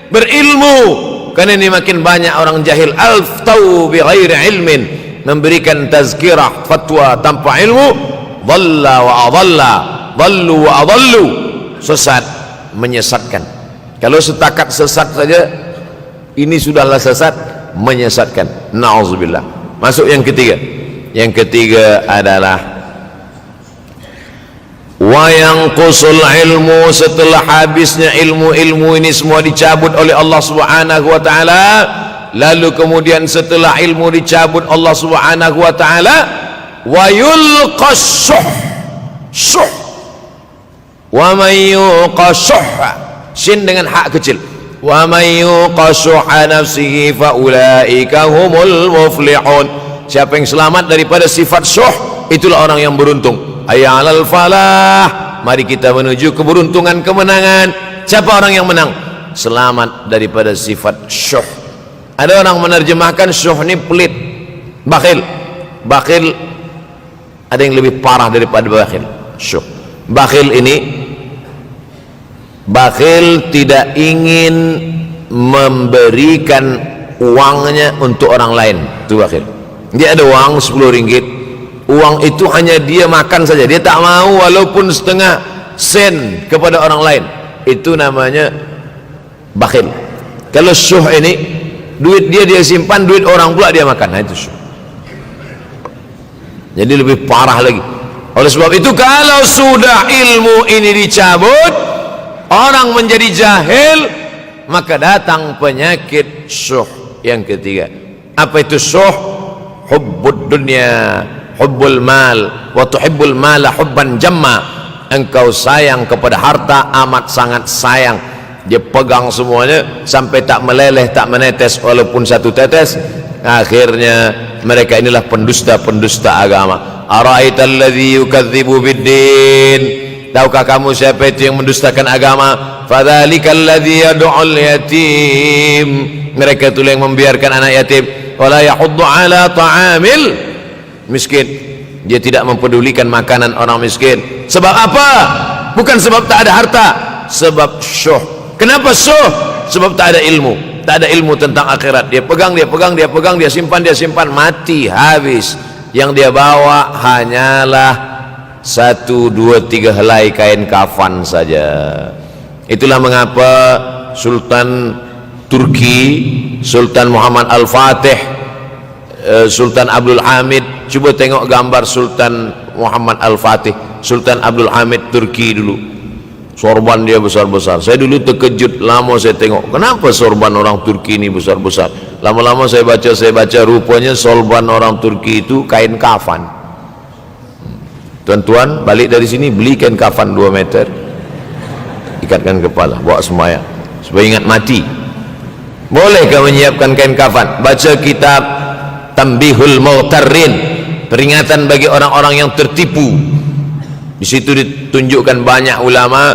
berilmu. Karena ini makin banyak orang jahil, aftau bi ghairi ilmin, memberikan tazkirah fatwa tanpa ilmu, dhalla wa adalla, dhallu wa adallu, sesat, menyesatkan. Kalau setakat sesat saja, ini sudahlah sesat, menyesatkan. Na'udzubillah. Masuk yang ketiga. Yang ketiga adalah wa yanqusul ilmu, setelah habisnya ilmu-ilmu ini semua dicabut oleh Allah Subhanahu wa taala, lalu kemudian setelah ilmu dicabut Allah Subhanahu wa taala, wa yulqas syuh, wa may yuqashuh, sin dengan hak kecil, wa may yuqashuh nafsihi fa ulaika humul muflihun. Siapa yang selamat daripada sifat syuh, itulah orang yang beruntung. Hayya 'alal falah, mari kita menuju keberuntungan, kemenangan. Siapa orang yang menang? Selamat daripada sifat syuh. Ada orang menerjemahkan syuh ini pelit, bakhil. Bakhil ada yang lebih parah daripada bakhil. Syuh. Bakhil ini, bakhil tidak ingin memberikan uangnya untuk orang lain. Itu bakhil. Dia ada uang 10 ringgit, uang itu hanya dia makan saja, dia tak mau walaupun setengah sen kepada orang lain. Itu namanya bakhil. Kalau syuh ini, duit dia simpan, duit orang pula dia makan. Nah, itu syuh. Jadi lebih parah lagi. Oleh sebab itu, kalau sudah ilmu ini dicabut, orang menjadi jahil, maka datang penyakit syuh yang ketiga. Apa itu syuh? Hubbud dunya, hubbul mal, wa tuhibbul mala hubban jamma. Engkau sayang kepada harta amat sangat sayang. Dia pegang semuanya sampai tak meleleh, tak menetes walaupun satu tetes. Akhirnya mereka inilah pendusta-pendusta agama. Ara'aital ladzi yukadzibu biddin, tahukah kamu siapa itu yang mendustakan agama? Fadzalikal ladzi yad'ul yatim, mereka itu yang membiarkan anak yatim. Wala yahuddu ala ta'amil miskin, dia tidak mempedulikan makanan orang miskin. Sebab apa? Bukan sebab tak ada harta, sebab syuh. Kenapa syuh? Sebab tak ada ilmu. Tak ada ilmu tentang akhirat. Dia pegang, dia simpan, mati, habis. Yang dia bawa hanyalah 1, 2, 3 helai kain kafan saja. Itulah mengapa Sultan Turki, Sultan Muhammad Al-Fatih, Sultan Abdul Hamid, coba tengok gambar Sultan Muhammad Al-Fatih, Sultan Abdul Hamid Turki dulu. Sorban dia besar-besar. Saya dulu terkejut, lama saya tengok, kenapa sorban orang Turki ini besar-besar. Lama-lama saya baca, rupanya sorban orang Turki itu kain kafan. Tuan-tuan balik dari sini, beli kain kafan 2 meter, ikatkan kepala, bawa sembahyang supaya ingat mati. Bolehkah menyiapkan kain kafan? Baca kitab Tambihul Mughtarrin, peringatan bagi orang-orang yang tertipu. Di situ ditunjukkan banyak ulama,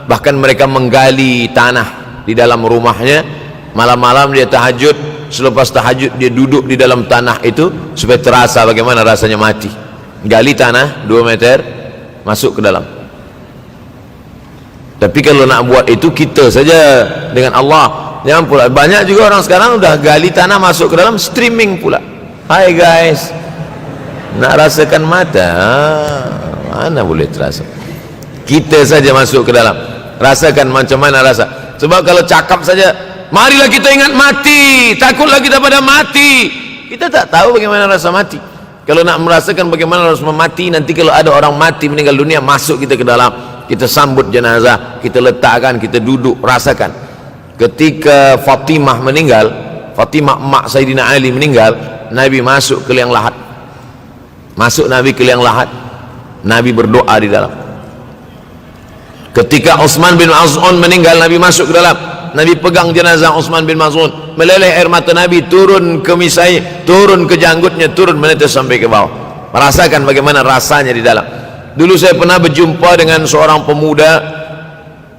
bahkan mereka menggali tanah di dalam rumahnya. Malam-malam dia tahajud, selepas tahajud dia duduk di dalam tanah itu supaya terasa bagaimana rasanya mati. Gali tanah 2 meter, masuk ke dalam. Tapi kalau nak buat itu kita saja dengan Allah. Jangan pula, banyak juga orang sekarang udah gali tanah masuk ke dalam, streaming pula. Hai guys, nak rasakan mata, mana boleh terasa. Kita saja masuk ke dalam, rasakan macam mana rasa. Sebab kalau cakap saja, marilah kita ingat mati, takutlah kita pada mati, kita tak tahu bagaimana rasa mati. Kalau nak merasakan bagaimana rasa mati, nanti kalau ada orang mati meninggal dunia, masuk kita ke dalam, kita sambut jenazah, kita letakkan, kita duduk, rasakan. Ketika Fatimah meninggal, Fatimah emak Sayyidina Ali meninggal, Nabi masuk ke liang lahat. Masuk Nabi ke liang lahat, Nabi berdoa di dalam. Ketika Utsman bin Maz'un meninggal, Nabi masuk ke dalam, Nabi pegang jenazah Utsman bin Maz'un, meleleh air mata Nabi turun ke misai, turun ke janggutnya, turun menetes sampai ke bawah. Merasakan bagaimana rasanya di dalam. Dulu saya pernah berjumpa dengan seorang pemuda,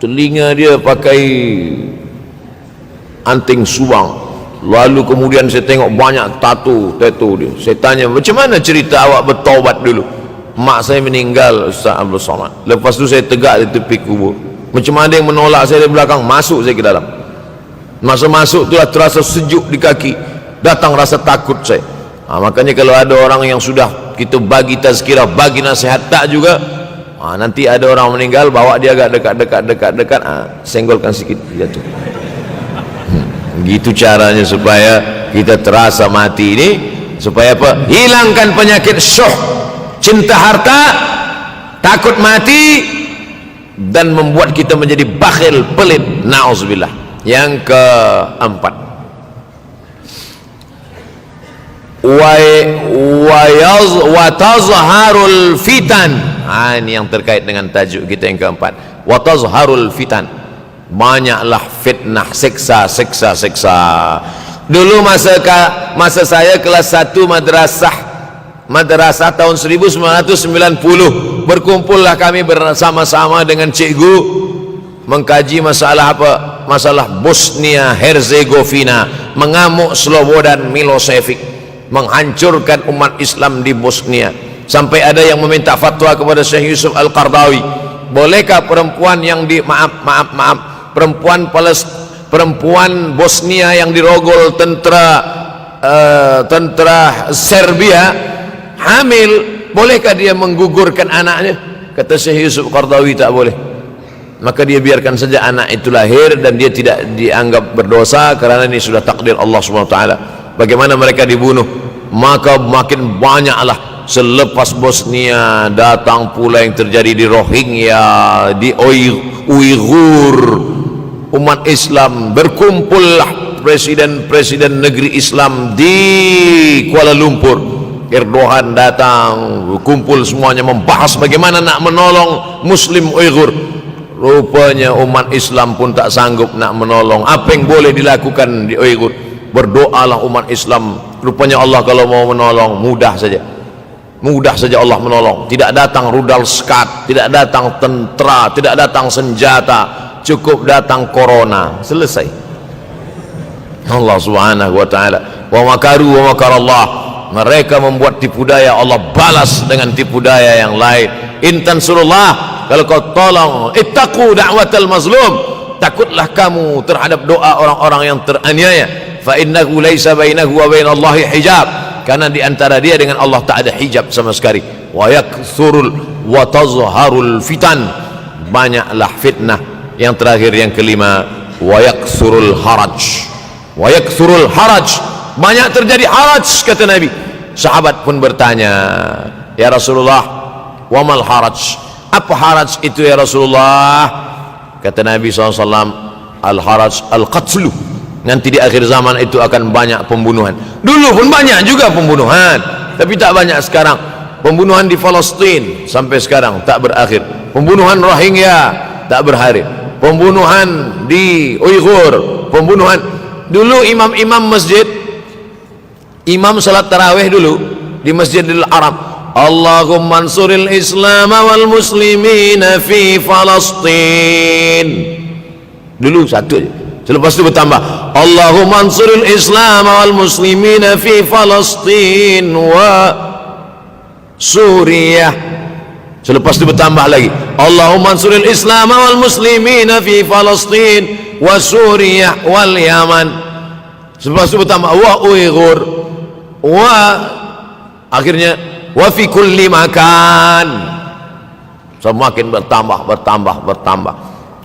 telinga dia pakai anting subang, Lalu kemudian saya tengok banyak tato dia. Saya tanya, macam mana cerita awak bertaubat dulu? Mak saya meninggal, Ustaz Abdul Somad. Lepas tu saya tegak di tepi kubur. Macam ada yang menolak saya dari belakang, masuk saya ke dalam. Masa masuk itulah terasa sejuk di kaki, datang rasa takut saya. Makanya kalau ada orang yang sudah kita bagi tazkirah, bagi nasihat tak juga, nanti ada orang meninggal, bawa dia agak dekat, senggolkan sikit, jatuh. Gitu caranya supaya kita terasa mati ini, supaya apa? Hilangkan penyakit syuh, cinta harta, takut mati, dan membuat kita menjadi bakhil, pelit. Na'udzubillah. Yang keempat, wa tazharul fitan. Ini yang terkait dengan tajuk kita yang keempat, wa tazharul fitan. Banyaklah fitnah, siksa. Dulu masa saya kelas 1 madrasah tahun 1990, berkumpullah kami bersama-sama dengan cikgu mengkaji masalah apa? Masalah Bosnia Herzegovina, mengamuk Slobodan Milosevic, menghancurkan umat Islam di Bosnia. Sampai ada yang meminta fatwa kepada Syekh Yusuf Al-Qardawi, bolehkah perempuan yang perempuan Bosnia yang dirogol tentara Serbia hamil, bolehkah dia menggugurkan anaknya? Kata Syekh Yusuf Qardawi, tak boleh. Maka dia biarkan saja anak itu lahir dan dia tidak dianggap berdosa karena ini sudah takdir Allah SWT. Bagaimana mereka dibunuh? Maka makin banyaklah selepas Bosnia datang pula yang terjadi di Rohingya, di Uighur. Umat Islam berkumpullah presiden-presiden negeri Islam di Kuala Lumpur. Erdogan datang, kumpul semuanya membahas bagaimana nak menolong Muslim Uighur. Rupanya umat Islam pun tak sanggup nak menolong. Apa yang boleh dilakukan di Uighur? Berdoalah umat Islam. Rupanya Allah kalau mau menolong mudah saja Allah menolong. Tidak datang rudal skat, tidak datang tentera, tidak datang senjata, cukup datang corona, selesai. Allah Subhanahu wa taala, wa makaru wa makarallah. Mereka membuat tipu daya, Allah balas dengan tipu daya yang lain. In tansurullah, kalau kau tolong, ittaqu da'watal mazlum, takutlah kamu terhadap doa orang-orang yang teraniaya. Fa innahu laisa bainahu wa bainallahi hijab, karena di antara dia dengan Allah tak ada hijab sama sekali. Wa tazharul fitan, banyaklah fitnah. Yang terakhir, yang kelima, wa yaksurul haraj, banyak terjadi haraj, kata Nabi. Sahabat pun bertanya, ya Rasulullah, wamal haraj, apa haraj itu ya Rasulullah? Kata Nabi SAW, al haraj al qatlu, nanti di akhir zaman itu akan banyak pembunuhan. Dulu pun banyak juga pembunuhan, tapi tak banyak sekarang. Pembunuhan di Palestina sampai sekarang tak berakhir. Pembunuhan Rohingya tak berakhir. Pembunuhan di Uighur, pembunuhan. Dulu imam-imam masjid, imam salat tarawih dulu di Masjidil Haram, Allahumma ansuril Islam wal muslimina fi Palestin. Dulu satu aja. Selepas itu bertambah, Allahumma ansuril Islam wal muslimina fi Palestin wa Suriah. Selepas itu bertambah lagi, Allahumma ansuril Islam wal muslimina fi Palestin wa Suriah wal Yaman. Selepas itu bertambah wa Uighur, wa akhirnya wa fi kulli makan. Semakin bertambah.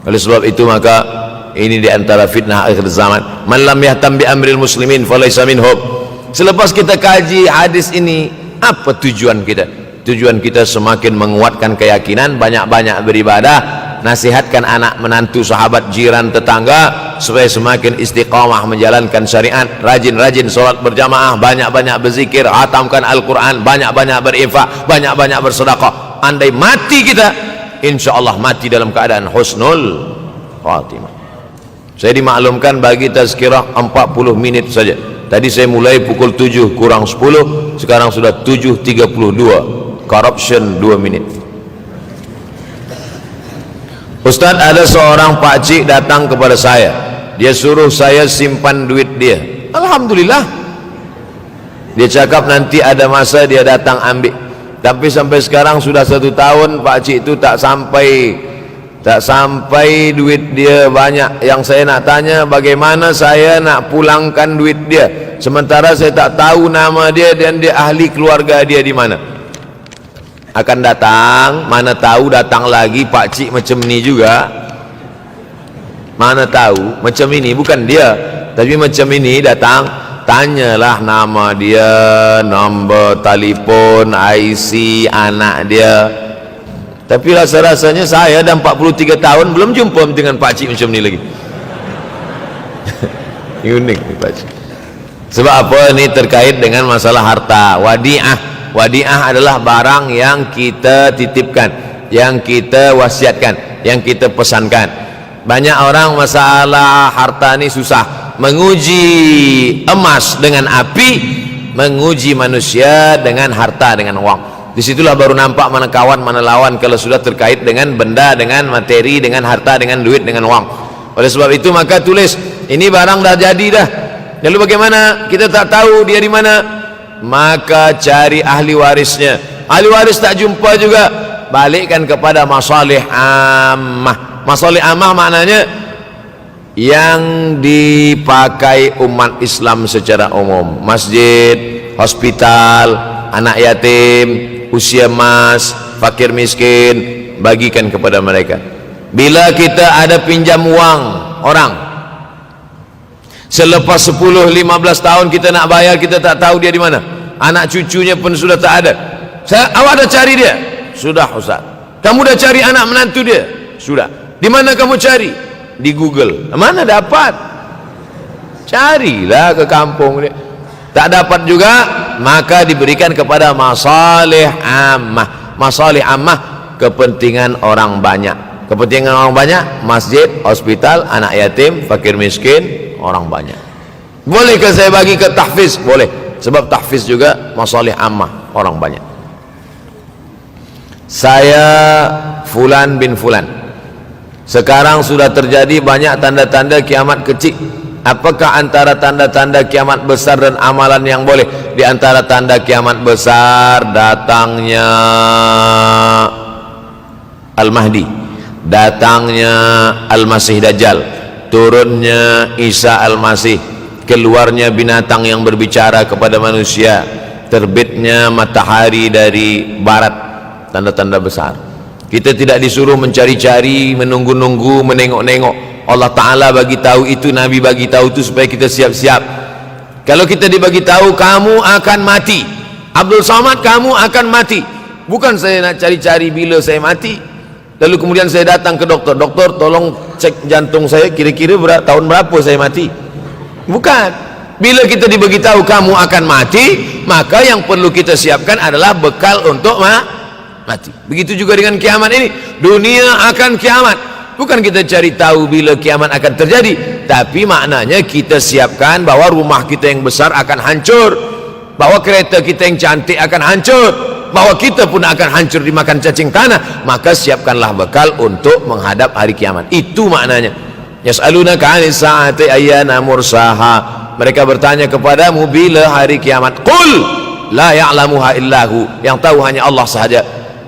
Oleh sebab itu maka ini di antara fitnah akhir zaman. Man lam yahtam bi amril muslimin falaysa minhum. Selepas kita kaji hadis ini, apa tujuan kita? Tujuan kita semakin menguatkan keyakinan, banyak-banyak beribadah, nasihatkan anak menantu, sahabat, jiran, tetangga supaya semakin istiqamah menjalankan syariat, rajin-rajin sholat berjamaah, banyak-banyak berzikir, hatamkan Al-Quran, banyak-banyak berinfak, banyak-banyak bersedekah. Andai mati kita, insya Allah mati dalam keadaan husnul khatimah. Saya dimaklumkan bagi tazkirah 40 menit saja. Tadi saya mulai pukul 7 kurang 10, sekarang sudah 7.32. Corruption 2 menit. Ustaz, ada seorang pakcik datang kepada saya. Dia suruh saya simpan duit dia. Alhamdulillah. Dia cakap nanti ada masa dia datang ambil, tapi sampai sekarang sudah 1 tahun Pak Cik itu tak sampai duit dia banyak. Yang saya nak tanya, bagaimana saya nak pulangkan duit dia sementara saya tak tahu nama dia dan dia ahli keluarga dia di mana. Akan datang, mana tahu datang lagi Pak Cik macam ni juga. Mana tahu macam ini, bukan dia tapi macam ini datang. Tanyalah nama dia, nombor telefon, IC anak dia. Tapi rasa-rasanya saya dah 43 tahun belum jumpa dengan Pak Cik macam ni lagi. Unik ni Pak Cik. Sebab apa? Ini terkait dengan masalah harta. Wadi'ah. Wadi'ah adalah barang yang kita titipkan, yang kita wasiatkan, yang kita pesankan. Banyak orang masalah harta ni susah. Menguji emas dengan api, menguji manusia dengan harta, dengan uang. Disitulah baru nampak mana kawan mana lawan kalau sudah terkait dengan benda, dengan materi, dengan harta, dengan duit, dengan uang. Oleh sebab itu maka tulis, ini barang dah jadi dah, lalu bagaimana? Kita tak tahu dia di mana, maka cari ahli warisnya. Ahli waris tak jumpa juga, balikkan kepada masalih ammah. Masalih ammah maknanya yang dipakai umat Islam secara umum, masjid, hospital, anak yatim, usia mas, fakir miskin, bagikan kepada mereka. Bila kita ada pinjam uang orang, selepas 10-15 tahun kita nak bayar, kita tak tahu dia di mana, anak cucunya pun sudah tak ada. Awak dah cari dia? Sudah Ustaz. Kamu dah cari anak menantu dia? Sudah. Di mana kamu cari? Di Google. Mana dapat? Carilah ke kampung dia. Tak dapat juga, maka diberikan kepada masalih ammah. Masalih ammah, kepentingan orang banyak. Kepentingan orang banyak, masjid, hospital, anak yatim, fakir miskin, orang banyak. Bolehkah saya bagi ke tahfiz? Boleh. Sebab tahfiz juga masalih ammah, orang banyak. Saya Fulan bin Fulan, sekarang sudah terjadi banyak tanda-tanda kiamat kecil. Apakah antara tanda-tanda kiamat besar dan amalan yang boleh? Di antara tanda kiamat besar, datangnya Al-Mahdi, datangnya Al-Masih Dajjal, turunnya Isa Al-Masih, keluarnya binatang yang berbicara kepada manusia, terbitnya matahari dari barat. Tanda-tanda besar. Kita tidak disuruh mencari-cari, menunggu-nunggu, menengok-nengok. Allah Ta'ala bagi tahu itu, Nabi bagi tahu itu supaya kita siap-siap. Kalau kita dibagi tahu kamu akan mati, Abdul Samad kamu akan mati, bukan saya nak cari-cari bila saya mati, lalu kemudian saya datang ke doktor, doktor tolong cek jantung saya, kira-kira tahun berapa saya mati. Bukan. Bila kita dibagi tahu kamu akan mati, maka yang perlu kita siapkan adalah bekal untuk mati. Begitu juga dengan kiamat ini. Dunia akan kiamat. Bukan kita cari tahu bila kiamat akan terjadi, tapi maknanya kita siapkan bahwa rumah kita yang besar akan hancur, bahwa kereta kita yang cantik akan hancur, bahwa kita pun akan hancur dimakan cacing tanah. Maka siapkanlah bekal untuk menghadap hari kiamat. Itu maknanya. Yas'alunaka 'anis sa'ati ayyana mursaha. Mereka bertanya kepadamu bila hari kiamat. Qul la ya'lamuha illahu. Yang tahu hanya Allah sahaja.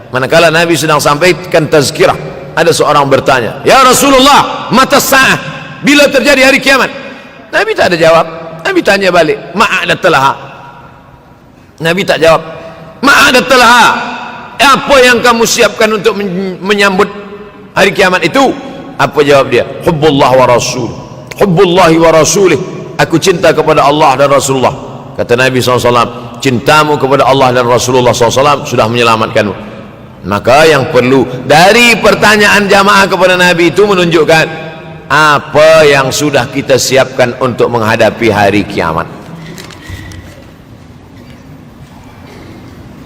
Manakala Nabi sedang sampaikan tazkirah, ada seorang bertanya, ya Rasulullah, mata sa'ah, bila terjadi hari kiamat? Nabi tak ada jawab. Nabi tanya balik, ma'adatalaha. Nabi tak jawab. Ma'adatalaha, apa yang kamu siapkan untuk menyambut hari kiamat itu? Apa jawab dia? Hubbullah wa rasul, hubbullahi wa rasulih. Aku cinta kepada Allah dan Rasulullah. Kata Nabi SAW, cintamu kepada Allah dan Rasulullah SAW sudah menyelamatkanmu. Maka yang perlu dari pertanyaan jamaah kepada Nabi itu menunjukkan apa yang sudah kita siapkan untuk menghadapi hari kiamat.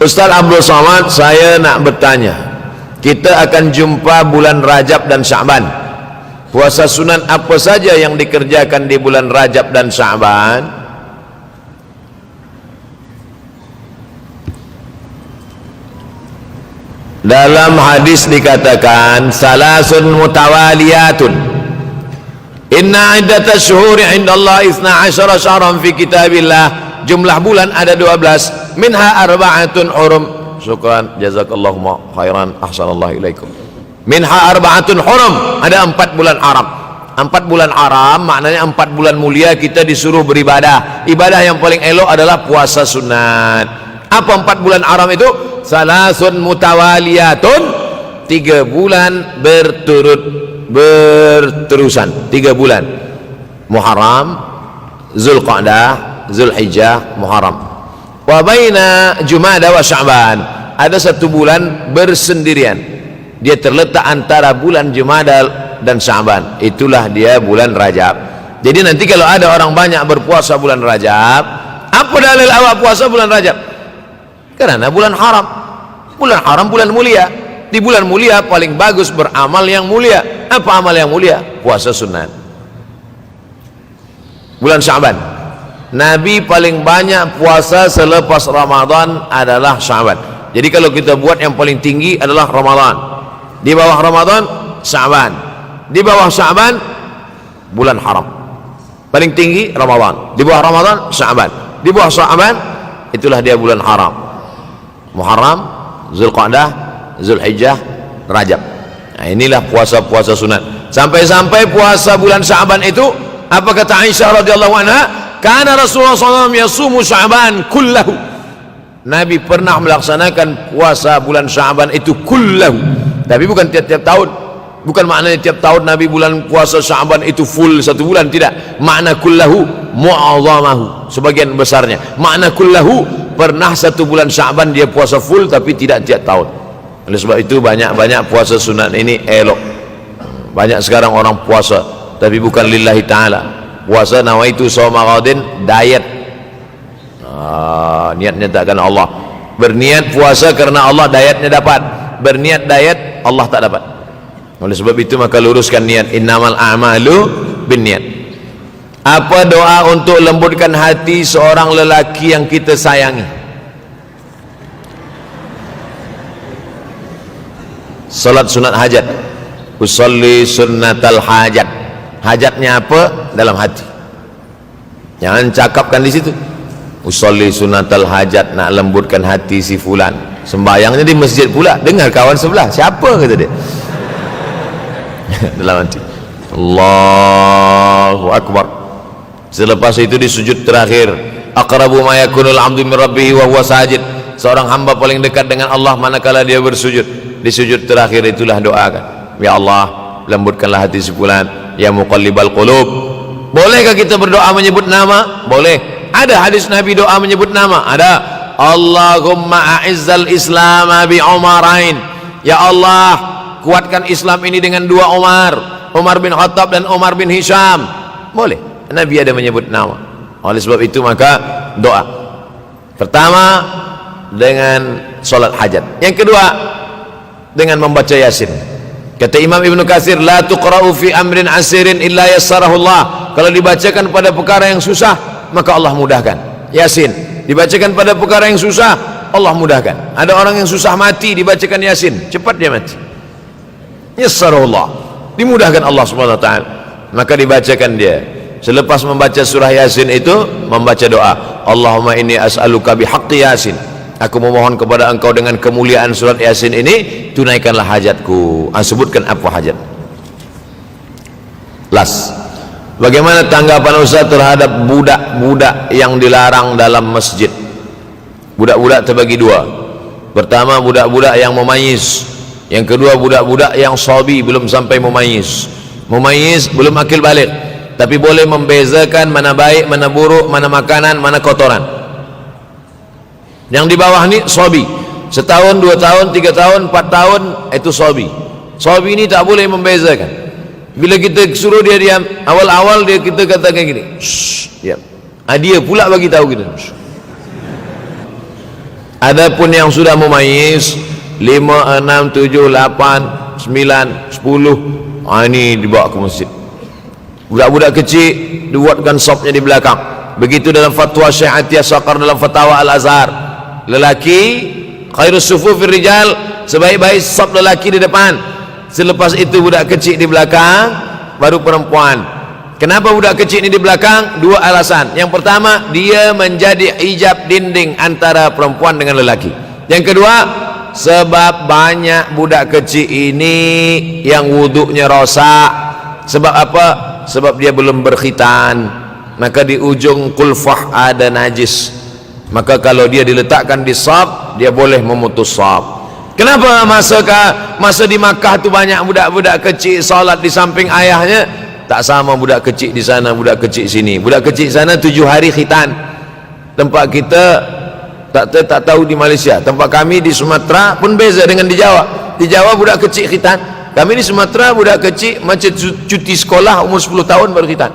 Ustaz Abdul Samad, saya nak bertanya, kita akan jumpa bulan Rajab dan Sya'ban. Puasa sunat apa saja yang dikerjakan di bulan Rajab dan Sya'ban? Dalam hadis dikatakan salasun mutawaliyatun Inna iddatash syuhuri indallahi 12 syahran fi kitabillah. Jumlah bulan ada 12, minha arba'atun hurum. Syukran, jazakallahu khairan, ahsanallahu ilaikum. Minha arba'atun hurum, ada 4 bulan haram. 4 bulan haram maknanya 4 bulan mulia kita disuruh beribadah. Ibadah yang paling elok adalah puasa sunat. Apa 4 bulan haram itu? Salasun mutawaliyatun, 3 bulan berterusan, 3 bulan. Muharram, Zulqa'dah, Zulhijjah, Muharram. Wa baina Jumada wa Sya'ban, ada 1 bulan bersendirian. Dia terletak antara bulan Jumada dan Sya'ban, itulah dia bulan Rajab. Jadi nanti kalau ada orang banyak berpuasa bulan Rajab, apa dalil awak puasa bulan Rajab? Karena bulan haram. Bulan haram bulan mulia. Di bulan mulia paling bagus beramal yang mulia. Apa amal yang mulia? Puasa sunat. Bulan Sya'ban, Nabi paling banyak puasa selepas Ramadan adalah Sya'ban. Jadi kalau kita buat yang paling tinggi adalah Ramadan, di bawah Ramadan Sya'ban, di bawah Sya'ban bulan haram. Paling tinggi Ramadan, di bawah Ramadan Sya'ban, di bawah Sya'ban itulah dia bulan haram. Muharram, Zulqa'dah, Zulhijjah, Rajab. Nah, inilah puasa-puasa sunat. Sampai-sampai puasa bulan Sya'ban itu, apa kata Aisyah radhiyallahu anha? Kana Rasulullah SAW yasumu Sya'ban kullahu. Nabi pernah melaksanakan puasa bulan Sya'ban itu kullahu. Tapi bukan tiap-tiap tahun. Bukan maknanya tiap tahun Nabi bulan puasa Sya'ban itu full 1 bulan, tidak. Makna kullahu mu'azzamahu, sebagian besarnya. Makna kullahu, pernah 1 bulan Sya'ban dia puasa full, tapi tidak tiap tahun. Oleh sebab itu banyak-banyak puasa sunat ini elok. Banyak sekarang orang puasa tapi bukan lillahi ta'ala. Puasa nawaitu shauma ghadin, diet. Niatnya takkan Allah. Berniat puasa karena Allah, dietnya dapat. Berniat diet, Allah tak dapat. Oleh sebab itu maka luruskan niat. Innamal a'malu binniat. Apa doa untuk lembutkan hati seorang lelaki yang kita sayangi? Salat sunat hajat. Usolli sunnatal hajat. Hajatnya apa? Dalam hati. Jangan cakapkan di situ. Usolli sunnatal hajat, nak lembutkan hati si fulan. Sembayangnya di masjid pula, dengar kawan sebelah, siapa kata dia? Dalam hati. Allahu Akbar. Selepas itu di sujud terakhir, aqrabu ma yakunul 'abdu min rabbih wa huwa sajid. Seorang hamba paling dekat dengan Allah manakala dia bersujud. Di sujud terakhir itulah doakan. Ya Allah, lembutkanlah hati si fulan. Ya muqallibal qulub. Bolehkah kita berdoa menyebut nama? Boleh. Ada hadis Nabi doa menyebut nama? Ada. Allahumma a'izzal Islam bi Umarain. Ya Allah, kuatkan Islam ini dengan 2 Umar, Umar bin Khattab dan Umar bin Hisham. Boleh. Nabi ada menyebut nama. Oleh sebab itu maka doa. Pertama dengan solat hajat. Yang kedua dengan membaca Yasin. Kata Imam Ibnu Katsir, la tuqra'u fi amrin asirin illa yassarahu Allah. Kalau dibacakan pada perkara yang susah, maka Allah mudahkan. Yasin dibacakan pada perkara yang susah, Allah mudahkan. Ada orang yang susah mati, dibacakan Yasin, cepat dia mati. Yassarahu Allah, dimudahkan Allah Subhanahu wa taala. Maka dibacakan dia. Selepas membaca surah Yasin itu membaca doa, Allahumma inni as'aluka bihaqqi Yasin. Aku memohon kepada engkau dengan kemuliaan surat Yasin ini, tunaikanlah hajatku. Sebutkan apa hajat. Las. Bagaimana tanggapan Ustaz terhadap budak-budak yang dilarang dalam masjid? Budak-budak terbagi 2. Pertama budak-budak yang memayyiz. Yang kedua budak-budak yang sabi, belum sampai memayyiz. Memayyiz belum akil balik, tapi boleh membezakan mana baik, mana buruk, mana makanan, mana kotoran. Yang di bawah ni sabi, 1 tahun, 2 tahun, 3 tahun, 4 tahun, itu sabi. Sabi ini tak boleh membezakan. Bila kita suruh dia diam, awal-awal kita katakan gini, diam. Dia pula bagi tahu kita. Adapun yang sudah memayyiz 5, 6, 7, 8, 9, 10, ini dibawa ke masjid. Budak-budak kecil dibuatkan sopnya di belakang. Begitu dalam fatwa Syekh Atiyah Saqar dalam fatwa Al-Azhar. Lelaki khairus sufufir rijal, sebaik-baik sop lelaki di depan. Selepas itu budak kecil di belakang, baru perempuan. Kenapa budak kecil ini di belakang? Dua alasan. Yang pertama, dia menjadi hijab dinding antara perempuan dengan lelaki. Yang kedua, sebab banyak budak kecil ini yang wuduknya rosak. Sebab apa? Sebab dia belum berkhitan. Maka di ujung kulfah ada najis. Maka kalau dia diletakkan di saf, dia boleh memutus saf. Kenapa masa di Makkah tu banyak budak-budak kecil salat di samping ayahnya? Tak sama budak kecil di sana, budak kecil sini. Budak kecil sana 7 hari khitan. Tempat kita tak tahu di Malaysia. Tempat kami di Sumatera pun beza dengan di Jawa. Di Jawa budak kecil khitan. Kami di Sumatera budak kecil macam cuti sekolah umur 10 tahun baru khitan.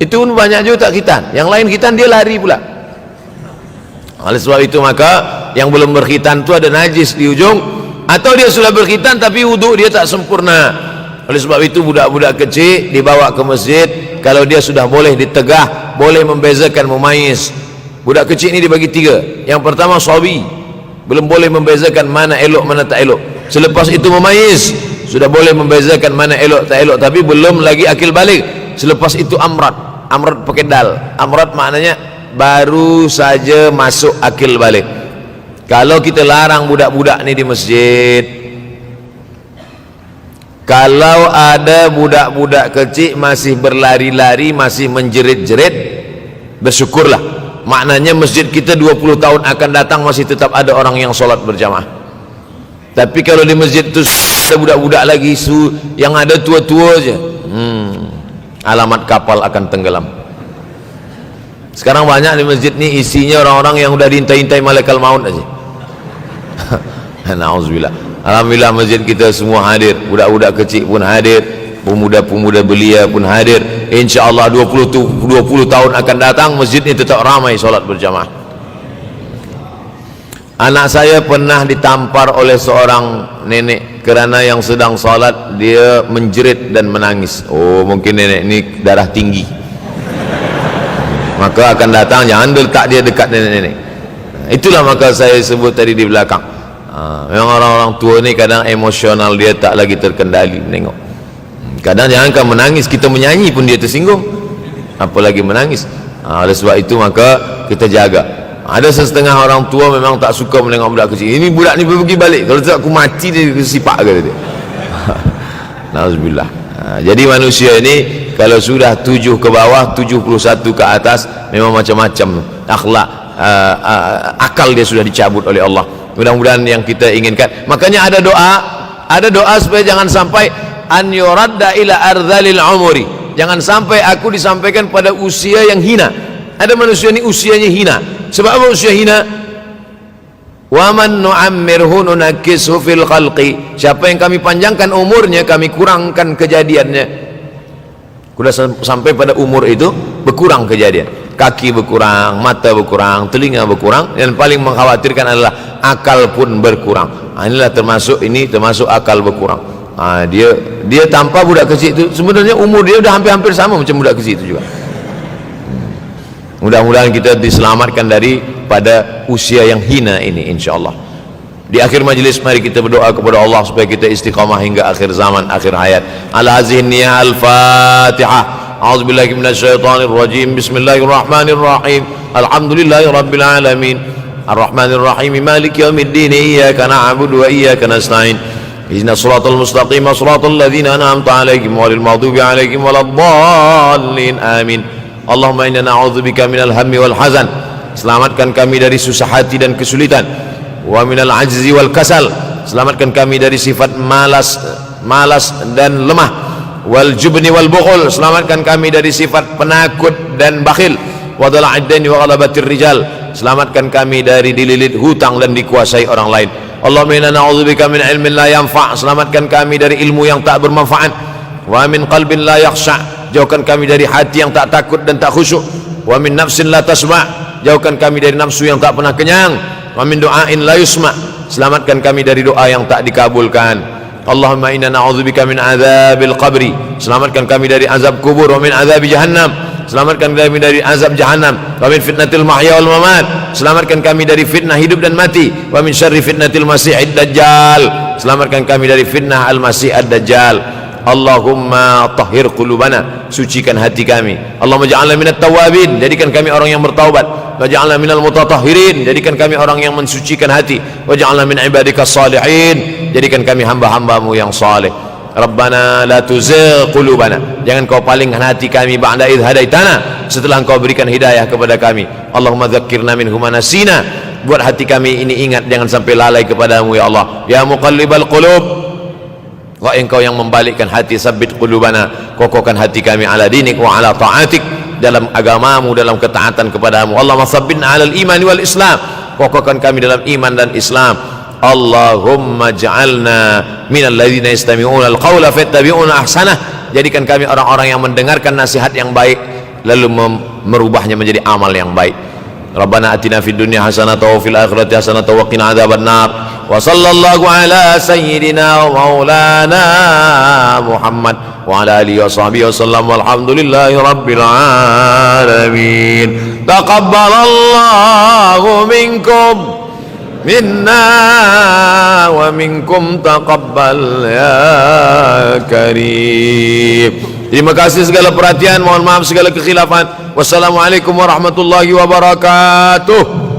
Itu pun banyak juga tak khitan. Yang lain khitan dia lari pula. Oleh sebab itu maka yang belum berkhitan tu ada najis di ujung, atau dia sudah berkhitan tapi wuduk dia tak sempurna. Oleh sebab itu budak-budak kecil dibawa ke masjid. Kalau dia sudah boleh ditegah, boleh membezakan, memayis. Budak kecil ini dibagi 3. Yang pertama sabi, belum boleh membezakan mana elok mana tak elok. Selepas itu memayis, sudah boleh membezakan mana elok tak elok, tapi belum lagi akil balik. Selepas itu amrat pakai dal. Amrat maknanya baru saja masuk akil balik. Kalau kita larang budak-budak ni di masjid, kalau ada budak-budak kecil masih berlari-lari, masih menjerit-jerit, bersyukurlah. Maknanya masjid kita 20 tahun akan datang masih tetap ada orang yang sholat berjamaah. Tapi kalau di masjid itu ada budak-budak lagi, yang ada tua-tua aja, alamat kapal akan tenggelam. Sekarang banyak di masjid ni isinya orang-orang yang udah diintai-intai malaikat maut aja. Nauzubillah. Alhamdulillah masjid kita semua hadir, budak-budak kecil pun hadir, pemuda-pemuda belia pun hadir. InsyaAllah 20 tahun akan datang masjid ini tetap ramai solat berjamaah. Anak saya pernah ditampar oleh seorang nenek kerana yang sedang solat dia menjerit dan menangis. Oh, mungkin nenek ini darah tinggi, maka akan datang, jangan letak dia dekat nenek-nenek. Itulah maka saya sebut tadi di belakang. Memang orang-orang tua ni kadang emosional dia tak lagi terkendali menengok. Kadang jangankan menangis, kita menyanyi pun dia tersinggung, apalagi menangis. Oleh sebab itu maka kita jaga. Ada setengah orang tua memang tak suka menengok budak kecil. Ini budak ni pergi balik, kalau tak aku mati dia sipak kata dia. Nauzubillah. Jadi manusia ini kalau sudah 7 ke bawah, 71 ke atas, memang macam-macam akhlak, akal dia sudah dicabut oleh Allah. Mudah-mudahan yang kita inginkan. Makanya ada doa supaya jangan sampai an yuradda ila ardhalil umuri, jangan sampai aku disampaikan pada usia yang hina. Ada manusia ini usianya hina. Sebab apa usia hina? Wa man nu'ammirhu nunakkishu fil khalqi, siapa yang kami panjangkan umurnya kami kurangkan kejadiannya. Sudah sampai pada umur itu berkurang kejadian, kaki berkurang, mata berkurang, telinga berkurang, dan paling mengkhawatirkan adalah akal pun berkurang. Inilah termasuk akal berkurang. Dia tanpa budak kecil itu sebenarnya umur dia sudah hampir-hampir sama macam budak kecil itu juga. Mudah-mudahan kita diselamatkan daripada usia yang hina ini insyaallah. Di akhir majlis mari kita berdoa kepada Allah supaya kita istiqamah hingga akhir zaman, akhir hayat. Al-Azhiniyah Al-Fatihah. A'udzubillahi minasyaitonir rajim. Bismillahirrahmanirrahim. Alhamdulillahirabbil alamin. Ar-Rahmanir Rahim. Maliki yaumiddin. Iyyaka na'budu wa iyyaka nasta'in. Ihdinas siratal mustaqim, siratal ladzina an'amta 'alaihim ghairil maghdubi 'alaihim waladdallin. Amin. Allahumma inna na'udzubika minal hammi wal hazan. Selamatkan kami dari susah hati dan kesulitan. Wa minal ajzi wal kasal. Selamatkan kami dari sifat malas dan lemah. Wal jubni wal bukhul. Selamatkan kami dari sifat penakut dan bakhil. Wa dhala'id daini wa ghalabatir rijal. Selamatkan kami dari dililit hutang dan dikuasai orang lain. Allahumma inna na'udzubika min ilmin la yanfa'. Selamatkan kami dari ilmu yang tak bermanfaat. Wa min qalbin la yakhsha'. Jauhkan kami dari hati yang tak takut dan tak khusyuk. Wa min nafsin la tasma'. Jauhkan kami dari nafsu yang tak pernah kenyang. Wa min du'ain la yusma'. Selamatkan kami dari doa yang tak dikabulkan. Allahumma inna na'udzubika min azabil qabri. Selamatkan kami dari azab kubur. Wa min azabi jahannam. Selamatkan kami dari azab jahannam. Wa min fitnatil mahya wal mamat. Selamatkan kami dari fitnah hidup dan mati. Wa min syarri fitnatil masiihid dajjal. Selamatkan kami dari fitnah al-masih ad-dajjal. Allahumma tahhir qulubana, sucikan hati kami. Allahumma ja'alna minat tawabin, jadikan kami orang yang bertaubat. Waj'alna minal mutatahhirin, jadikan kami orang yang mensucikan hati. Waj'alna min ibadikas salihin, jadikan kami hamba-hambamu yang saleh. Rabbana la tuzigh qulubana, jangan kau palingkan hati kami ba'da idh hadaitana, setelah engkau berikan hidayah kepada kami. Allahumma dzakkirna minhu ma nasina, buat hati kami ini ingat, jangan sampai lalai kepadamu ya Allah. Ya muqallibal qulub, wa engkau yang membalikkan hati, sabbit qulubana, kokohkan hati kami ala dinik wa ala ta'atik, dalam agamamu, dalam ketaatan kepadamu. Allahumma sabbitna ala al-iman wal islam, kokohkan kami dalam iman dan Islam. Allahumma ja'alna minal ladzina yastami'una al-qawla fayattabi'una ahsanah, jadikan kami orang-orang yang mendengarkan nasihat yang baik lalu merubahnya menjadi amal yang baik. Rabbana atina fid dunya hasanatan wa fil akhirati hasanatan wa qina adzabannar. Wa sallallahu ala sayyidina wa maulana Muhammad wa ala alihi wa sahbihi wasallam, walhamdulillahi rabbil alamin. Taqabbalallahu minkum minna wa minkum taqabbal ya karim. Terima kasih segala perhatian, mohon maaf segala kekhilafan. Wassalamualaikum warahmatullahi wabarakatuh.